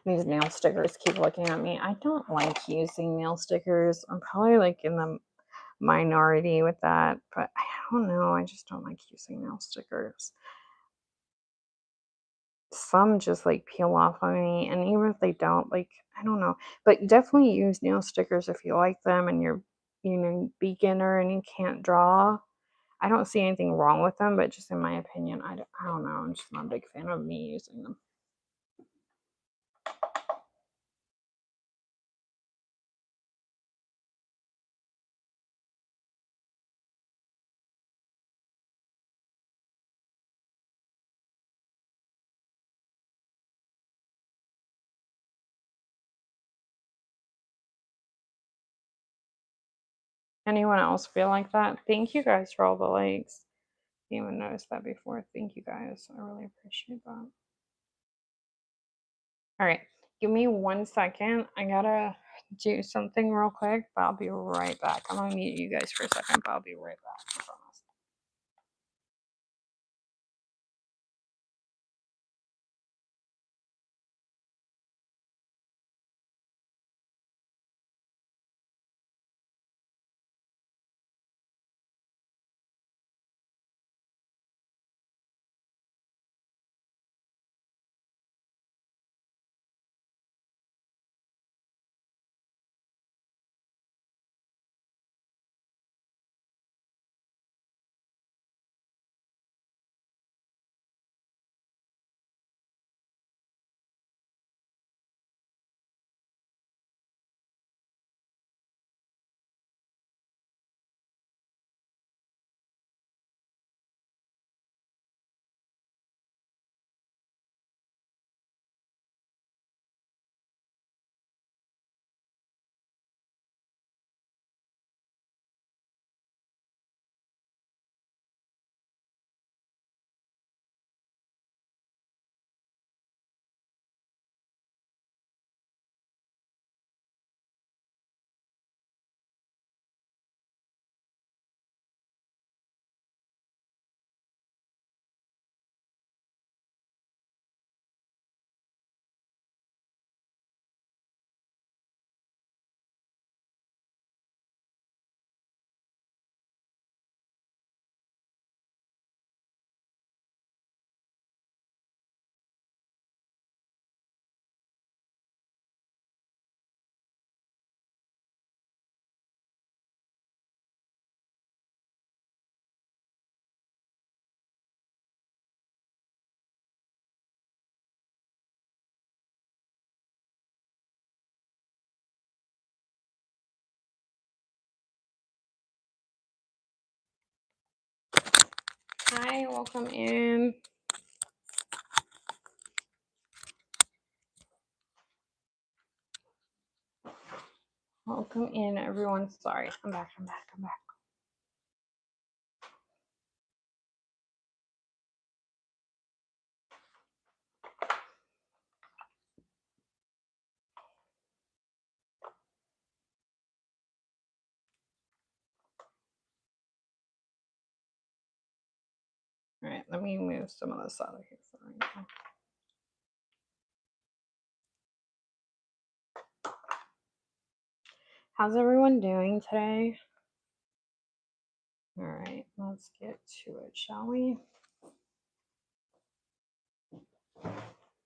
These nail stickers keep looking at me. I don't like using nail stickers. I'm probably like in the minority with that, but I don't know. I just don't like using nail stickers. Some just like peel off on me, and even if they don't, like, I don't know. But definitely use nail stickers if you like them and you're, beginner and you can't draw. I don't see anything wrong with them, but just in my opinion, I don't know. I'm just not a big fan of me using them. Anyone else feel like that? Thank you guys for all the likes. Didn't even notice that before. Thank you guys. I really appreciate that. All right, give me 1 second. I gotta do something real quick, but I'll be right back. I'm gonna mute you guys for a second, but I'll be right back. I promise. Hi, welcome in. Welcome in, everyone. Sorry, I'm back. All right, let me move some of this out of here for right now. How's everyone doing today? All right, let's get to it, shall we?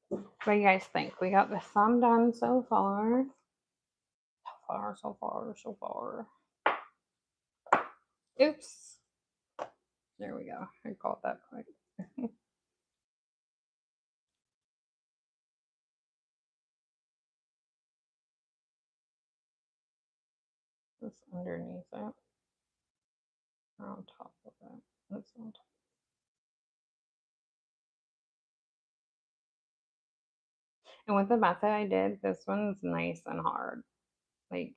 What do you guys think? We got the thumb done so far. So far. Oops. There we go. I caught that quick. That's underneath it. Or on top of it. That's on top. And with the method I did, this one's nice and hard. Like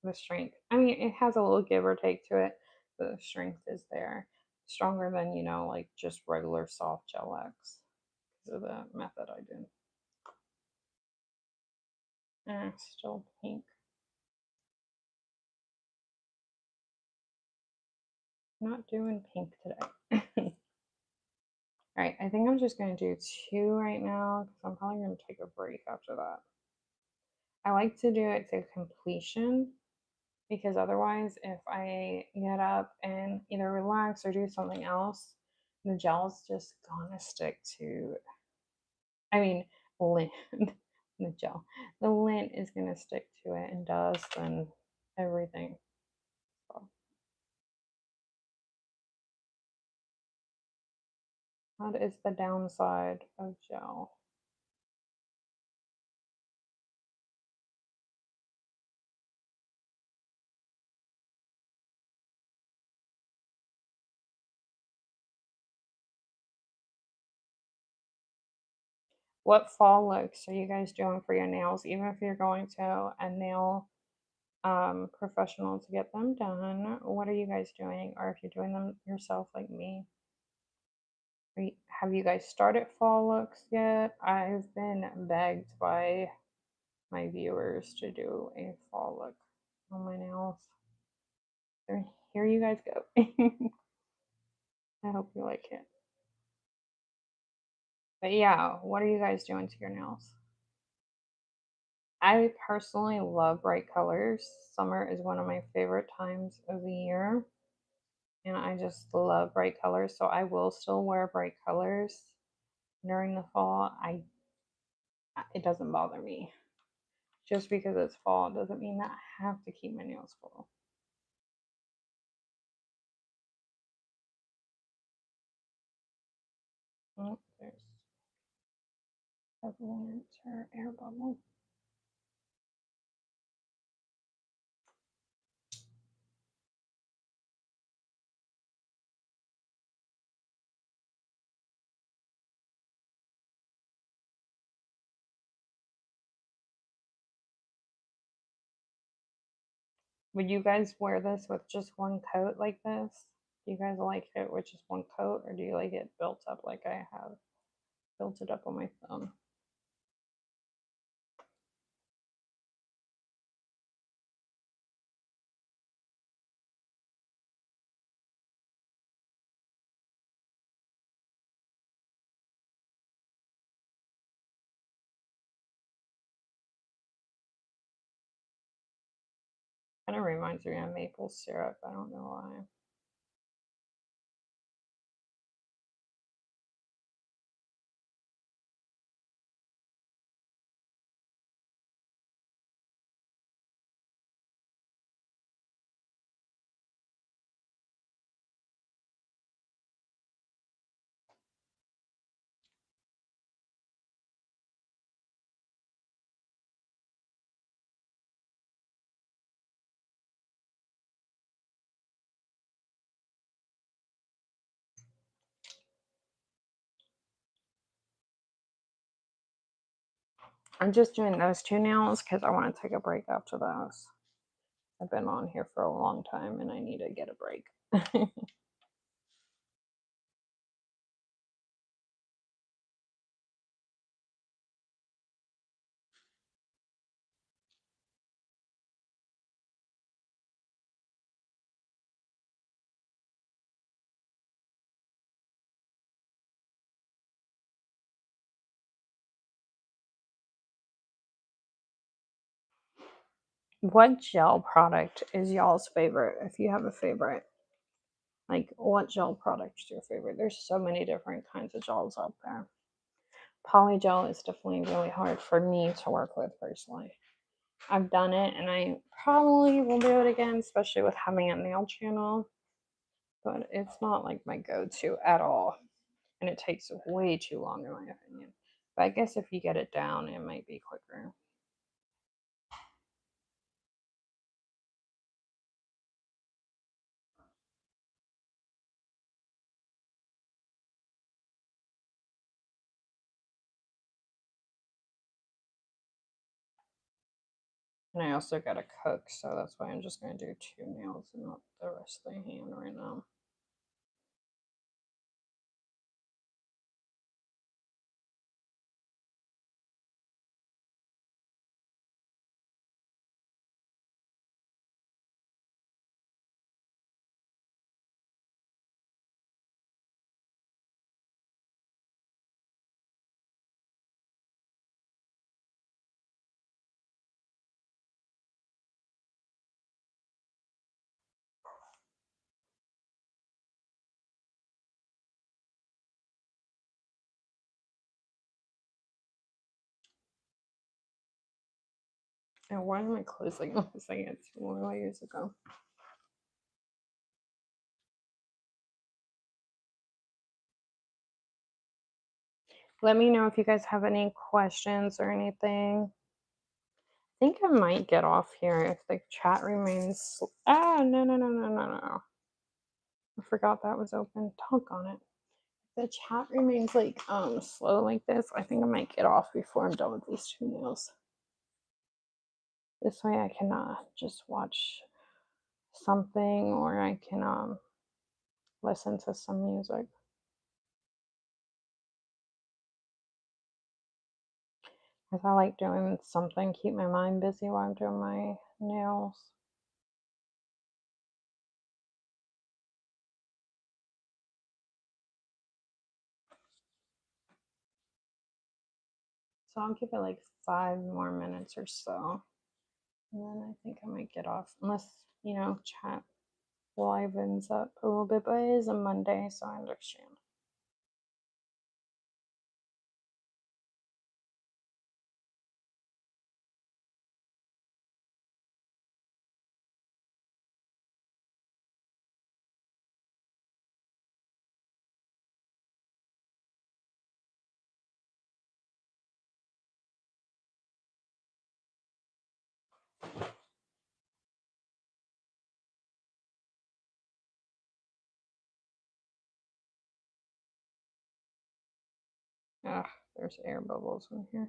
the strength. I mean, it has a little give or take to it, but the strength is there. Stronger than, like just regular soft gel X because of the method I did. Still pink. Not doing pink today. All right, I think I'm just going to do 2 right now because I'm probably going to take a break after that. I like to do it to completion because otherwise, if I get up and either relax or do something else, the gel's just gonna stick to, I mean, lint, the gel. The lint is gonna stick to it and dust and everything. So, that is the downside of gel. What fall looks are you guys doing for your nails? Even if you're going to a nail professional to get them done, what are you guys doing? Or if you're doing them yourself like me, have you guys started fall looks yet? I've been begged by my viewers to do a fall look on my nails. So here you guys go. I hope you like it. But yeah, what are you guys doing to your nails? I personally love bright colors. Summer is one of my favorite times of the year. And I just love bright colors. So I will still wear bright colors during the fall. It doesn't bother me. Just because it's fall doesn't mean that I have to keep my nails full. Oh, there's a winter air bubble. Would you guys wear this with just one coat like this? Do you guys like it with just one coat, or do you like it built up like I have built it up on my thumb? Kind of reminds me of maple syrup. I don't know why. I'm just doing those two nails because I want to take a break after those. I've been on here for a long time and I need to get a break. What gel product is y'all's favorite? If you have a favorite, like what gel product is your favorite? There's so many different kinds of gels out there. Polygel is definitely really hard for me to work with personally. I've done it and I probably will do it again, especially with having a nail channel, but it's not like my go-to at all. And it takes way too long in my opinion. But I guess if you get it down, it might be quicker. And I also gotta cook, so that's why I'm just gonna do two nails and not the rest of the hand right now. And why am I closing this? I had two more layers ago. Let me know if you guys have any questions or anything. I think I might get off here if the chat remains. Ah, no, no, no, no, no, no. I forgot that was open. Talk on it. If the chat remains like slow like this, I think I might get off before I'm done with these two nails. This way I can just watch something or I can listen to some music. Because I like doing something, keep my mind busy while I'm doing my nails. So I'll give it like 5 more minutes or so. And then I think I might get off. Unless, chat livens up a little bit. But it is a Monday, so I understand. Ugh, there's air bubbles in here.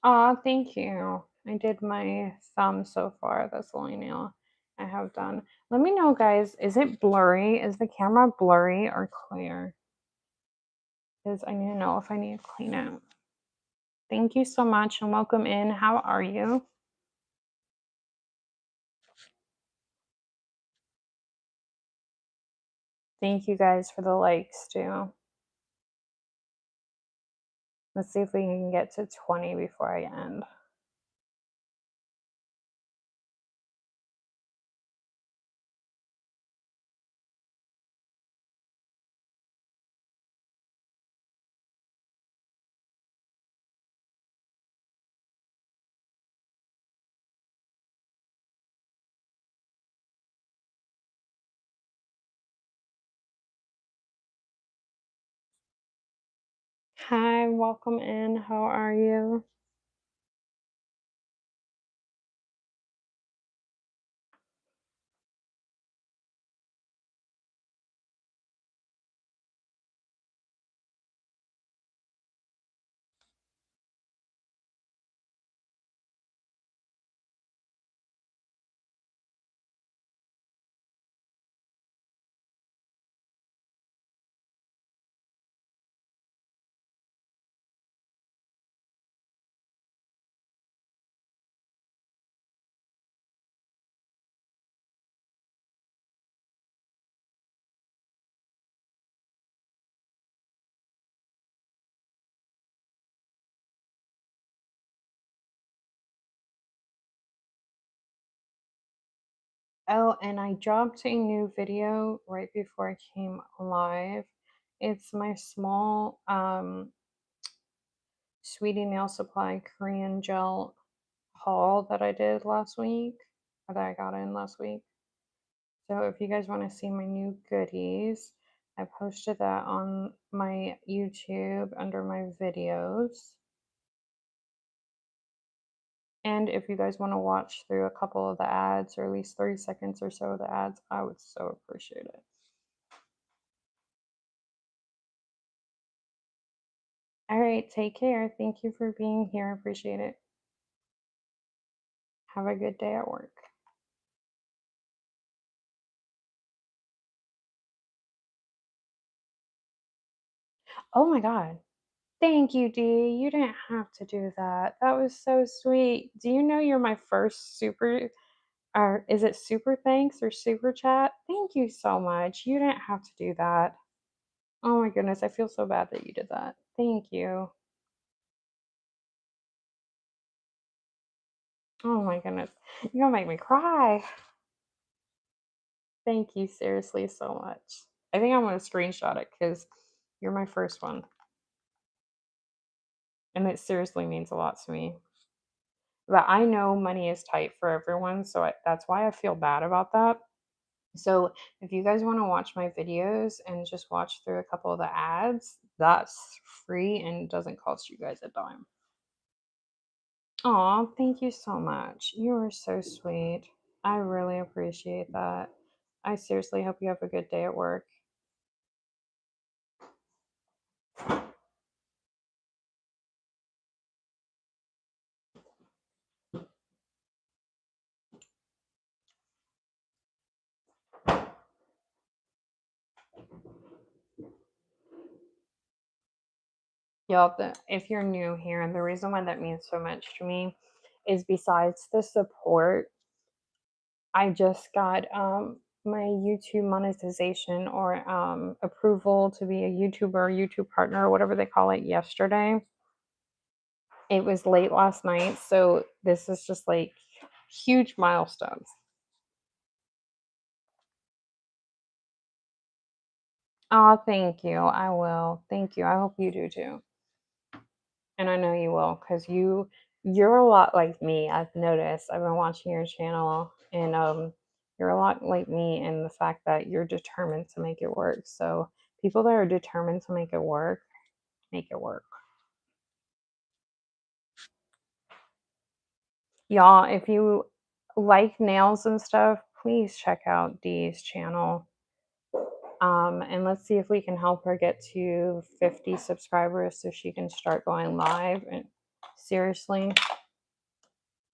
Aw, thank you. I did my thumb so far. That's the only nail I have done. Let me know, guys. Is it blurry? Is the camera blurry or clear? Because I need to know if I need to clean it. Thank you so much and welcome in. How are you? Thank you guys for the likes too. Let's see if we can get to 20 before I end. Hi, welcome in. How are you? Oh, and I dropped a new video right before I came live. It's my small Sweetie Nail Supply Korean gel haul that I did last week, or that I got in last week. So if you guys want to see my new goodies, I posted that on my YouTube under my videos. And if you guys want to watch through a couple of the ads, or at least 30 seconds or so of the ads, I would so appreciate it. All right, take care. Thank you for being here. Appreciate it. Have a good day at work. Oh my God. Thank you, Dee. You didn't have to do that. That was so sweet. Do you know you're my first super, or is it super thanks or super chat? Thank you so much. You didn't have to do that. Oh my goodness. I feel so bad that you did that. Thank you. Oh my goodness. You're gonna make me cry. Thank you seriously so much. I think I'm gonna screenshot it because you're my first one. And it seriously means a lot to me. But I know money is tight for everyone, so that's why I feel bad about that. So if you guys want to watch my videos and just watch through a couple of the ads, that's free and doesn't cost you guys a dime. Aw, thank you so much. You are so sweet. I really appreciate that. I seriously hope you have a good day at work. Y'all, if you're new here, and the reason why that means so much to me is besides the support, I just got my YouTube monetization or approval to be a YouTuber, YouTube partner, or whatever they call it yesterday. It was late last night, so this is just like huge milestones. Oh, thank you. I will. Thank you. I hope you do too. And I know you will because you're a lot like me. I've noticed. I've been watching your channel and you're a lot like me in the fact that you're determined to make it work. So people that are determined to make it work, make it work. Y'all, if you like nails and stuff, please check out Dee's channel. And let's see if we can help her get to 50 subscribers so she can start going live. And seriously,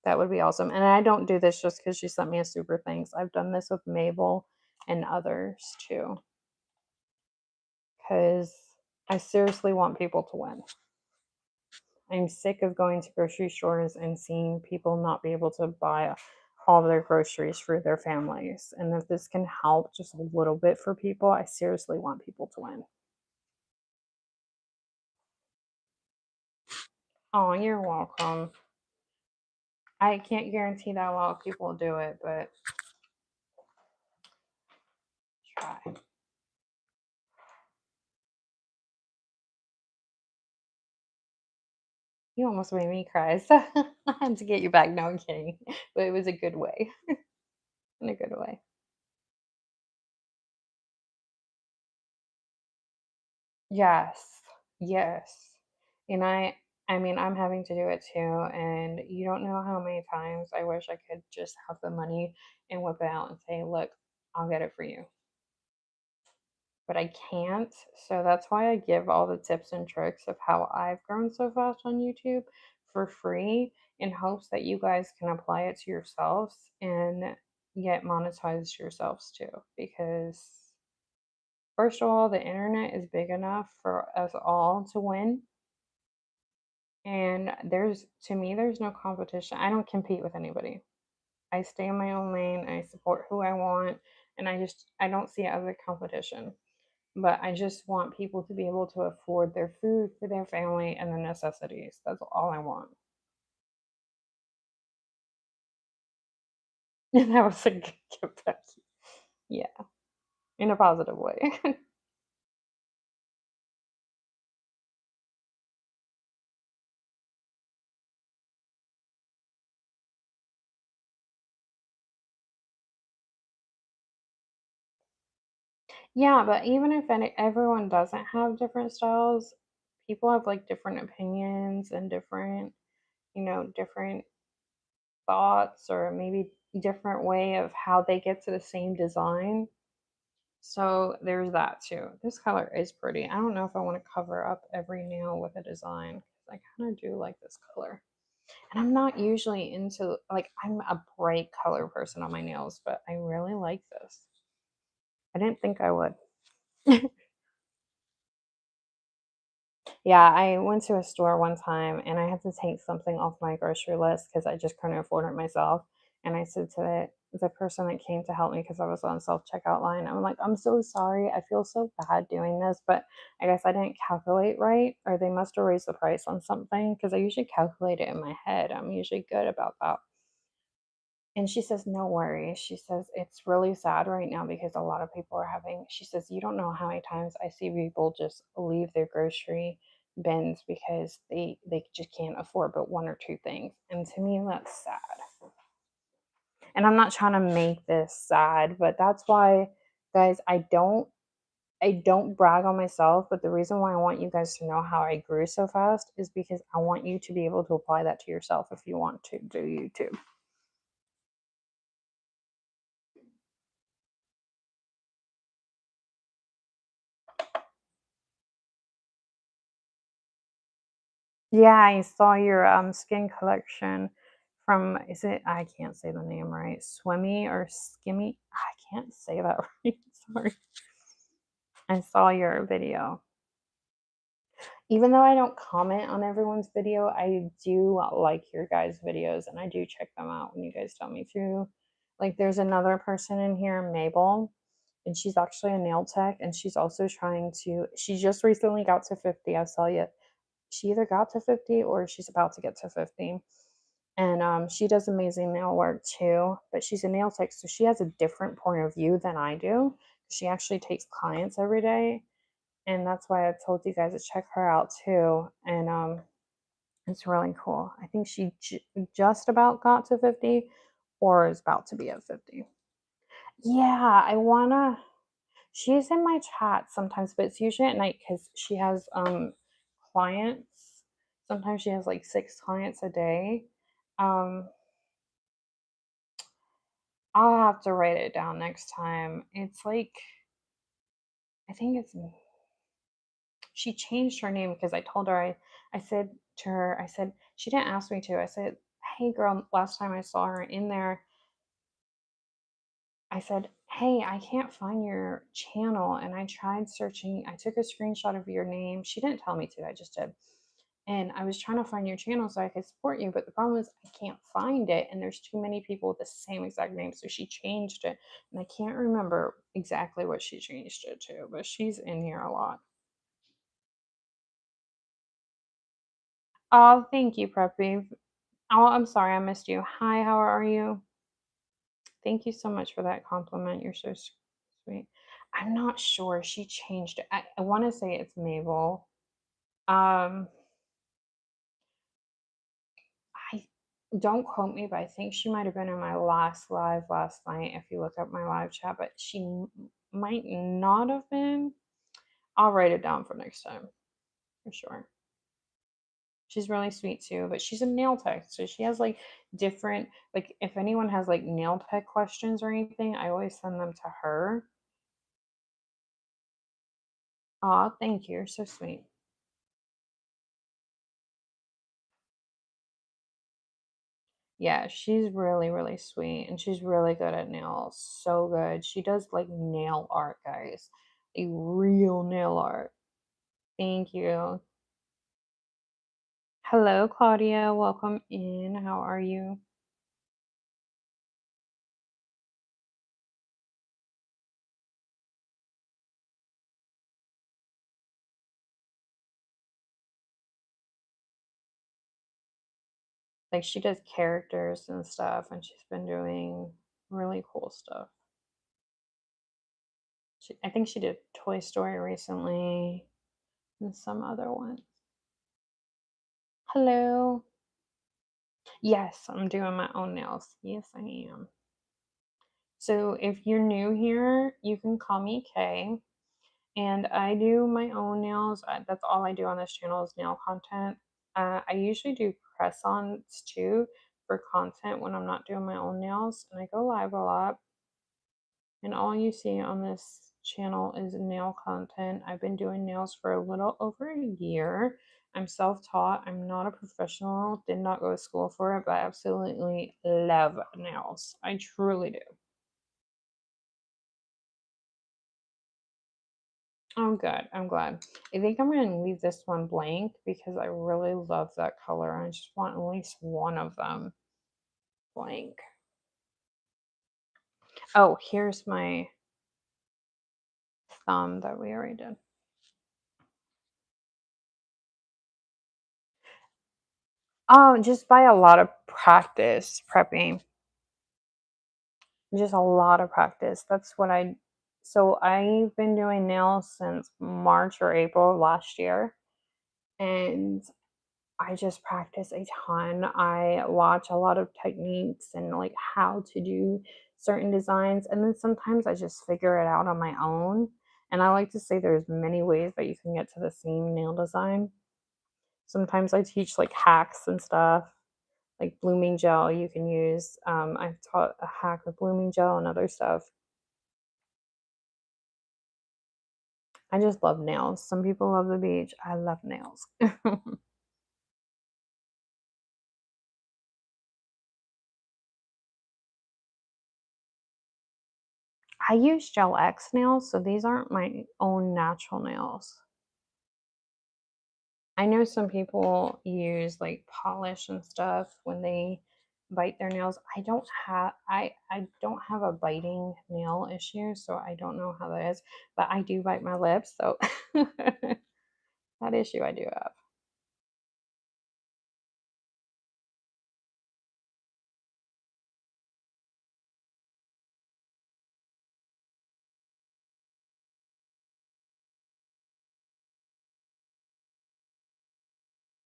that would be awesome. And I don't do this just because she sent me a super thanks. I've done this with Mabel and others too. Because I seriously want people to win. I'm sick of going to grocery stores and seeing people not be able to buy all their groceries for their families. And if this can help just a little bit for people, I seriously want people to win. Oh, you're welcome. I can't guarantee that a lot of people do it, but try. You almost made me cry, so I had to get you back. No, I'm kidding. But it was a good way. In a good way. Yes. Yes. And I mean, I'm having to do it too, and you don't know how many times I wish I could just have the money and whip it out and say, "Look, I'll get it for you." But I can't. So that's why I give all the tips and tricks of how I've grown so fast on YouTube for free in hopes that you guys can apply it to yourselves and yet monetize yourselves too. Because, first of all, the internet is big enough for us all to win. And to me, there's no competition. I don't compete with anybody. I stay in my own lane. I support who I want. And I don't see it as a competition. But I just want people to be able to afford their food for their family and the necessities. That's all I want. And that was a good give back. Yeah, in a positive way. Yeah, but even if everyone doesn't have different styles, people have like different opinions and different, different thoughts or maybe different way of how they get to the same design. So there's that too. This color is pretty. I don't know if I want to cover up every nail with a design. I kind of do like this color. And I'm not usually into, like, I'm a bright color person on my nails, but I really like this. I didn't think I would. Yeah, I went to a store one time and I had to take something off my grocery list because I just couldn't afford it myself. And I said to the person that came to help me because I was on self checkout line, I'm like, I'm so sorry. I feel so bad doing this, but I guess I didn't calculate right, or they must have raised the price on something because I usually calculate it in my head. I'm usually good about that. And she says, "No worries." She says, "It's really sad right now because a lot of people are having," she says, "You don't know how many times I see people just leave their grocery bins because they just can't afford but one or two things." And to me, that's sad. And I'm not trying to make this sad, but that's why, guys, I don't brag on myself, but the reason why I want you guys to know how I grew so fast is because I want you to be able to apply that to yourself if you want to do YouTube. Yeah, I saw your skin collection from, is it, I can't say the name right. Swimmy or Skimmy? I can't say that right. Sorry. I saw your video. Even though I don't comment on everyone's video, I do like your guys' videos and I do check them out when you guys tell me to. Like, there's another person in here, Mabel, and she's actually a nail tech and she's also she just recently got to 50. I saw you. She either got to 50 or she's about to get to 50. And she does amazing nail work too, but she's a nail tech, so she has a different point of view than I do. She actually takes clients every day, and that's why I told you guys to check her out too. And it's really cool. I think she just about got to 50 or is about to be at 50. Yeah, I wanna. She's in my chat sometimes, but it's usually at night because she has clients. Sometimes she has like 6 clients a day. Um, I'll have to write it down next time. It's like, I think it's, she changed her name because I told her, I said to her, I said, she didn't ask me to. I said, "Hey girl, last time I saw her in there, I said, hey, I can't find your channel. And I tried searching, I took a screenshot of your name. She didn't tell me to, I just did. and I was trying to find your channel so I could support you, but the problem is I can't find it, and there's too many people with the same exact name, so she changed it, and I can't remember exactly what she changed it to, but she's in here a lot. Oh, thank you, Preppy. Oh, I'm sorry I missed you. Hi, how are you? Thank you so much for that compliment. You're so sweet. I'm not sure. She changed it. I want to say it's Mabel. Um, I don't quote me, but I think she might have been in my last live last night if you look up my live chat, but she might not have been. I'll write it down for next time for sure. She's really sweet too, but she's a nail tech, so she has like different, like if anyone has like nail tech questions or anything, I always send them to her. Aw, thank you. You're so sweet. Yeah, she's really, really sweet and she's really good at nails. So good. She does like nail art, guys. A real nail art. Thank you. Hello, Claudia. Welcome in. How are you? Like she does characters and stuff, and she's been doing really cool stuff. I think she did Toy Story recently and some other ones. Hello. Yes, I'm doing my own nails. Yes, I am. So if you're new here, you can call me Kay. And I do my own nails. That's all I do on this channel is nail content. I usually do press-ons too for content when I'm not doing my own nails, and I go live a lot. And all you see on this channel is nail content. I've been doing nails for a little over a year. I'm self-taught. I'm not a professional. Did not go to school for it, but I absolutely love nails. I truly do. Oh, good. I'm glad. I think I'm going to leave this one blank because I really love that color. I just want at least one of them blank. Oh, here's my thumb that we already did. Oh, just by a lot of practice prepping. Just a lot of practice. That's what so I've been doing nails since March or April last year. And I just practice a ton. I watch a lot of techniques and like how to do certain designs. And then sometimes I just figure it out on my own. And I like to say there's many ways that you can get to the same nail design. Sometimes I teach like hacks and stuff, like blooming gel you can use. I've taught a hack with blooming gel and other stuff. I just love nails. Some people love the beach. I love nails. I use Gel X nails, so these aren't my own natural nails. I know some people use like polish and stuff when they bite their nails. I don't have a biting nail issue, so I don't know how that is, but I do bite my lips, so that issue I do have.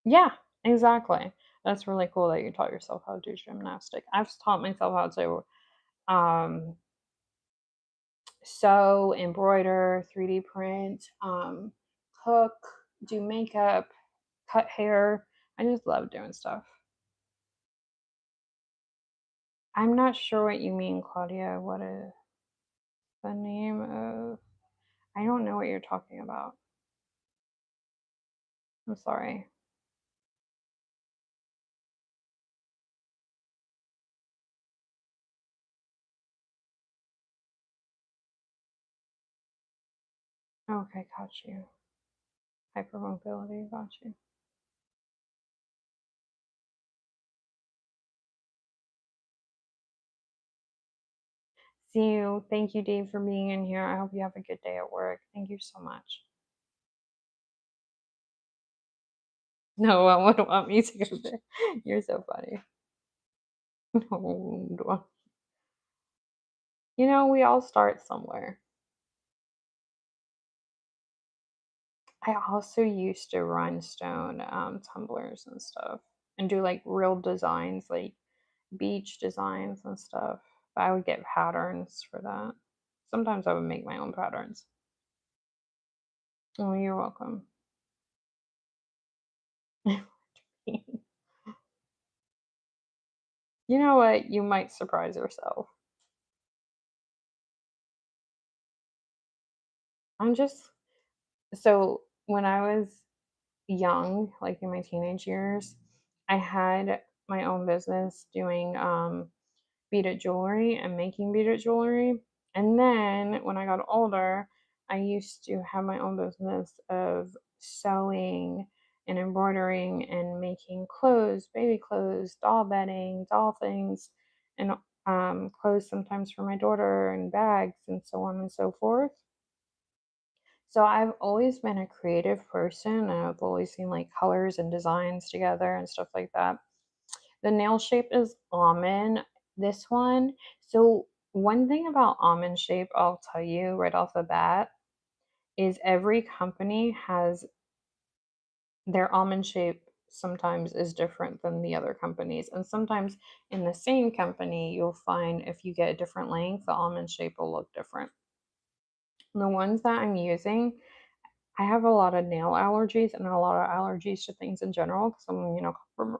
Yeah, exactly. That's really cool that you taught yourself how to do gymnastic. I've taught myself how to sew, embroider, 3D print, cook, do makeup, cut hair. I just love doing stuff. I'm not sure what you mean, Claudia. What is the name of? I don't know what you're talking about. I'm sorry. Okay, got you. Hypermobility, got you. See you. Thank you, Dave, for being in here. I hope you have a good day at work. Thank you so much. No, I wouldn't want me to go there. You're so funny. No, we all start somewhere. I also used to rhinestone tumblers and stuff and do like real designs, like beach designs and stuff. But I would get patterns for that. Sometimes I would make my own patterns. Oh, you're welcome. You know what? You might surprise yourself. I'm just so when I was young, like in my teenage years, I had my own business doing beaded jewelry and making beaded jewelry. And then when I got older, I used to have my own business of sewing and embroidering and making clothes, baby clothes, doll bedding, doll things, and clothes sometimes for my daughter and bags and so on and so forth. So I've always been a creative person. And I've always seen like colors and designs together and stuff like that. The nail shape is almond. This one. So one thing about almond shape, I'll tell you right off the bat, is every company has their almond shape sometimes is different than the other companies. And sometimes in the same company, you'll find if you get a different length, the almond shape will look different. The ones that I'm using, I have a lot of nail allergies and a lot of allergies to things in general because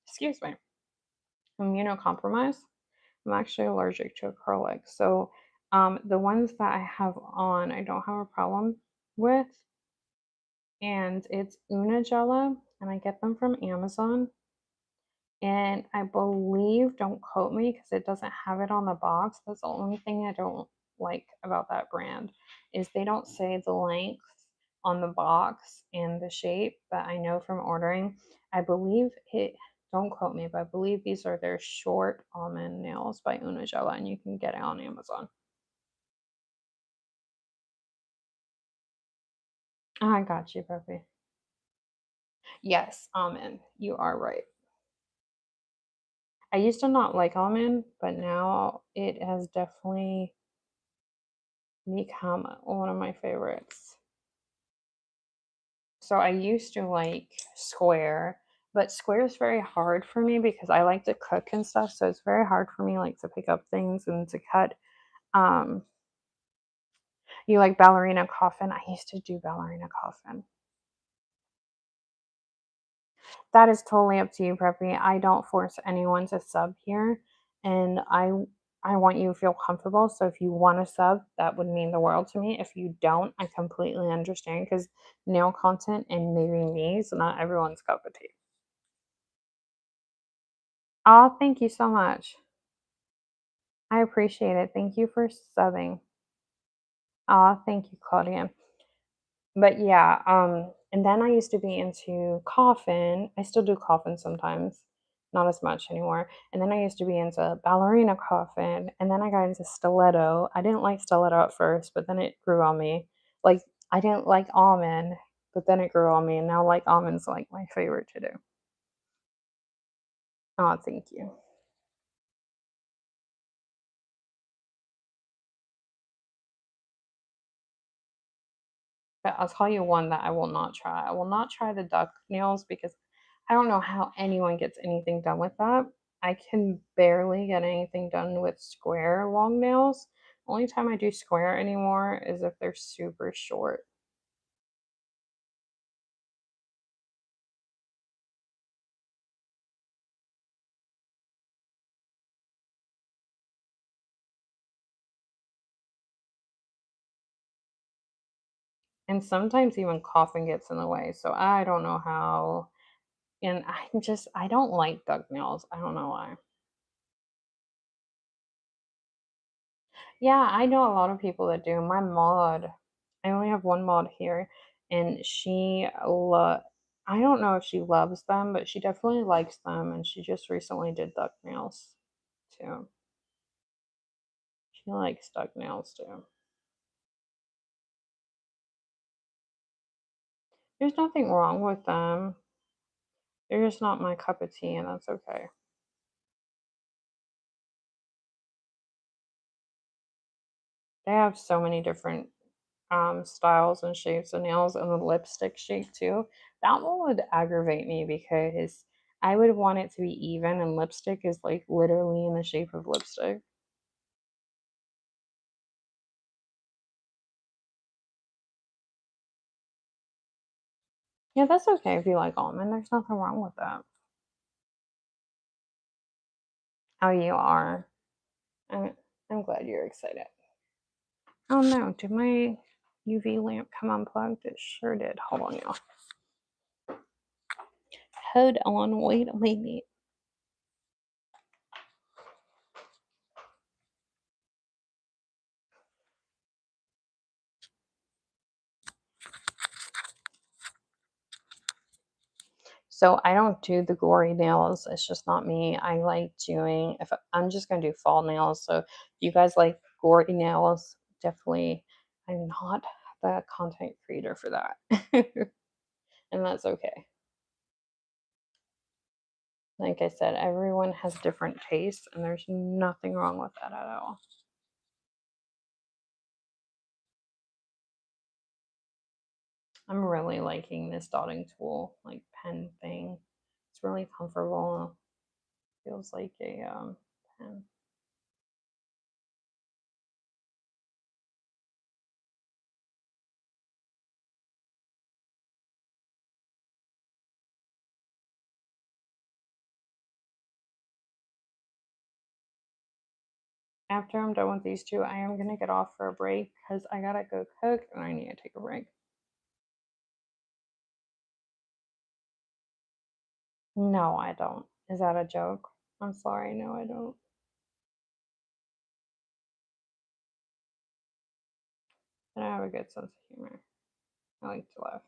excuse me, immunocompromised. I'm actually allergic to acrylic. So the ones that I have on, I don't have a problem with. And it's Una Gela, and I get them from Amazon. And I believe, don't quote me because it doesn't have it on the box. That's the only thing I don't like about that brand is they don't say the length on the box and the shape, but I know from ordering, I believe it, don't quote me, but I believe these are their short almond nails by Una Gela, and you can get it on Amazon. I got you, puppy. Yes, almond. You are right. I used to not like almond, but now it has definitely become one of my favorites. So I used to like square, but square is very hard for me because I like to cook and stuff. So it's very hard for me like to pick up things and to cut. Um, you like ballerina coffin? I used to do ballerina coffin. That is totally up to you, Preppy. I don't force anyone to sub here, and I want you to feel comfortable. So if you want to sub, that would mean the world to me. If you don't, I completely understand because nail content and maybe me is not everyone's cup of tea. Oh, thank you so much. I appreciate it. Thank you for subbing. Oh, thank you, Claudia. But yeah, and then I used to be into coffin. I still do coffin sometimes, not as much anymore. And then I used to be into ballerina coffin, and then I got into stiletto. I didn't like stiletto at first, but then it grew on me. Like I didn't like almond, but then it grew on me, and now like almond's like my favorite to do. Oh, thank you. But I'll tell you one that I will not try. I will not try the duck nails because I don't know how anyone gets anything done with that. I can barely get anything done with square long nails. Only time I do square anymore is if they're super short. And sometimes even coughing gets in the way. So I don't know how. And I don't like duck nails. I don't know why. Yeah, I know a lot of people that do. My mod, I only have one mod here, and I don't know if she loves them, but she definitely likes them, and she just recently did duck nails too. She likes stuck nails too. There's nothing wrong with them. They're just not my cup of tea, and that's okay. They have so many different styles and shapes of nails, and the lipstick shape too. That one would aggravate me because I would want it to be even, and lipstick is like literally in the shape of lipstick. Yeah, that's okay if you like almond. There's nothing wrong with that. Oh, you are. I'm, I'm glad you're excited. Oh no, did my UV lamp come unplugged? It sure did. Hold on, y'all. Hold on, wait a minute. So I don't do the gory nails. It's just not me. I like doing, if I'm just gonna do fall nails. So if you guys like gory nails, definitely I'm not the content creator for that. And that's okay. Like I said, everyone has different tastes and there's nothing wrong with that at all. I'm really liking this dotting tool, like pen thing. It's really comfortable. Feels like a pen. After I'm done with these two, I am gonna get off for a break because I gotta go cook and I need to take a break. No, I don't. Is that a joke? I'm sorry. No, I don't. I don't have a good sense of humor. I like to laugh.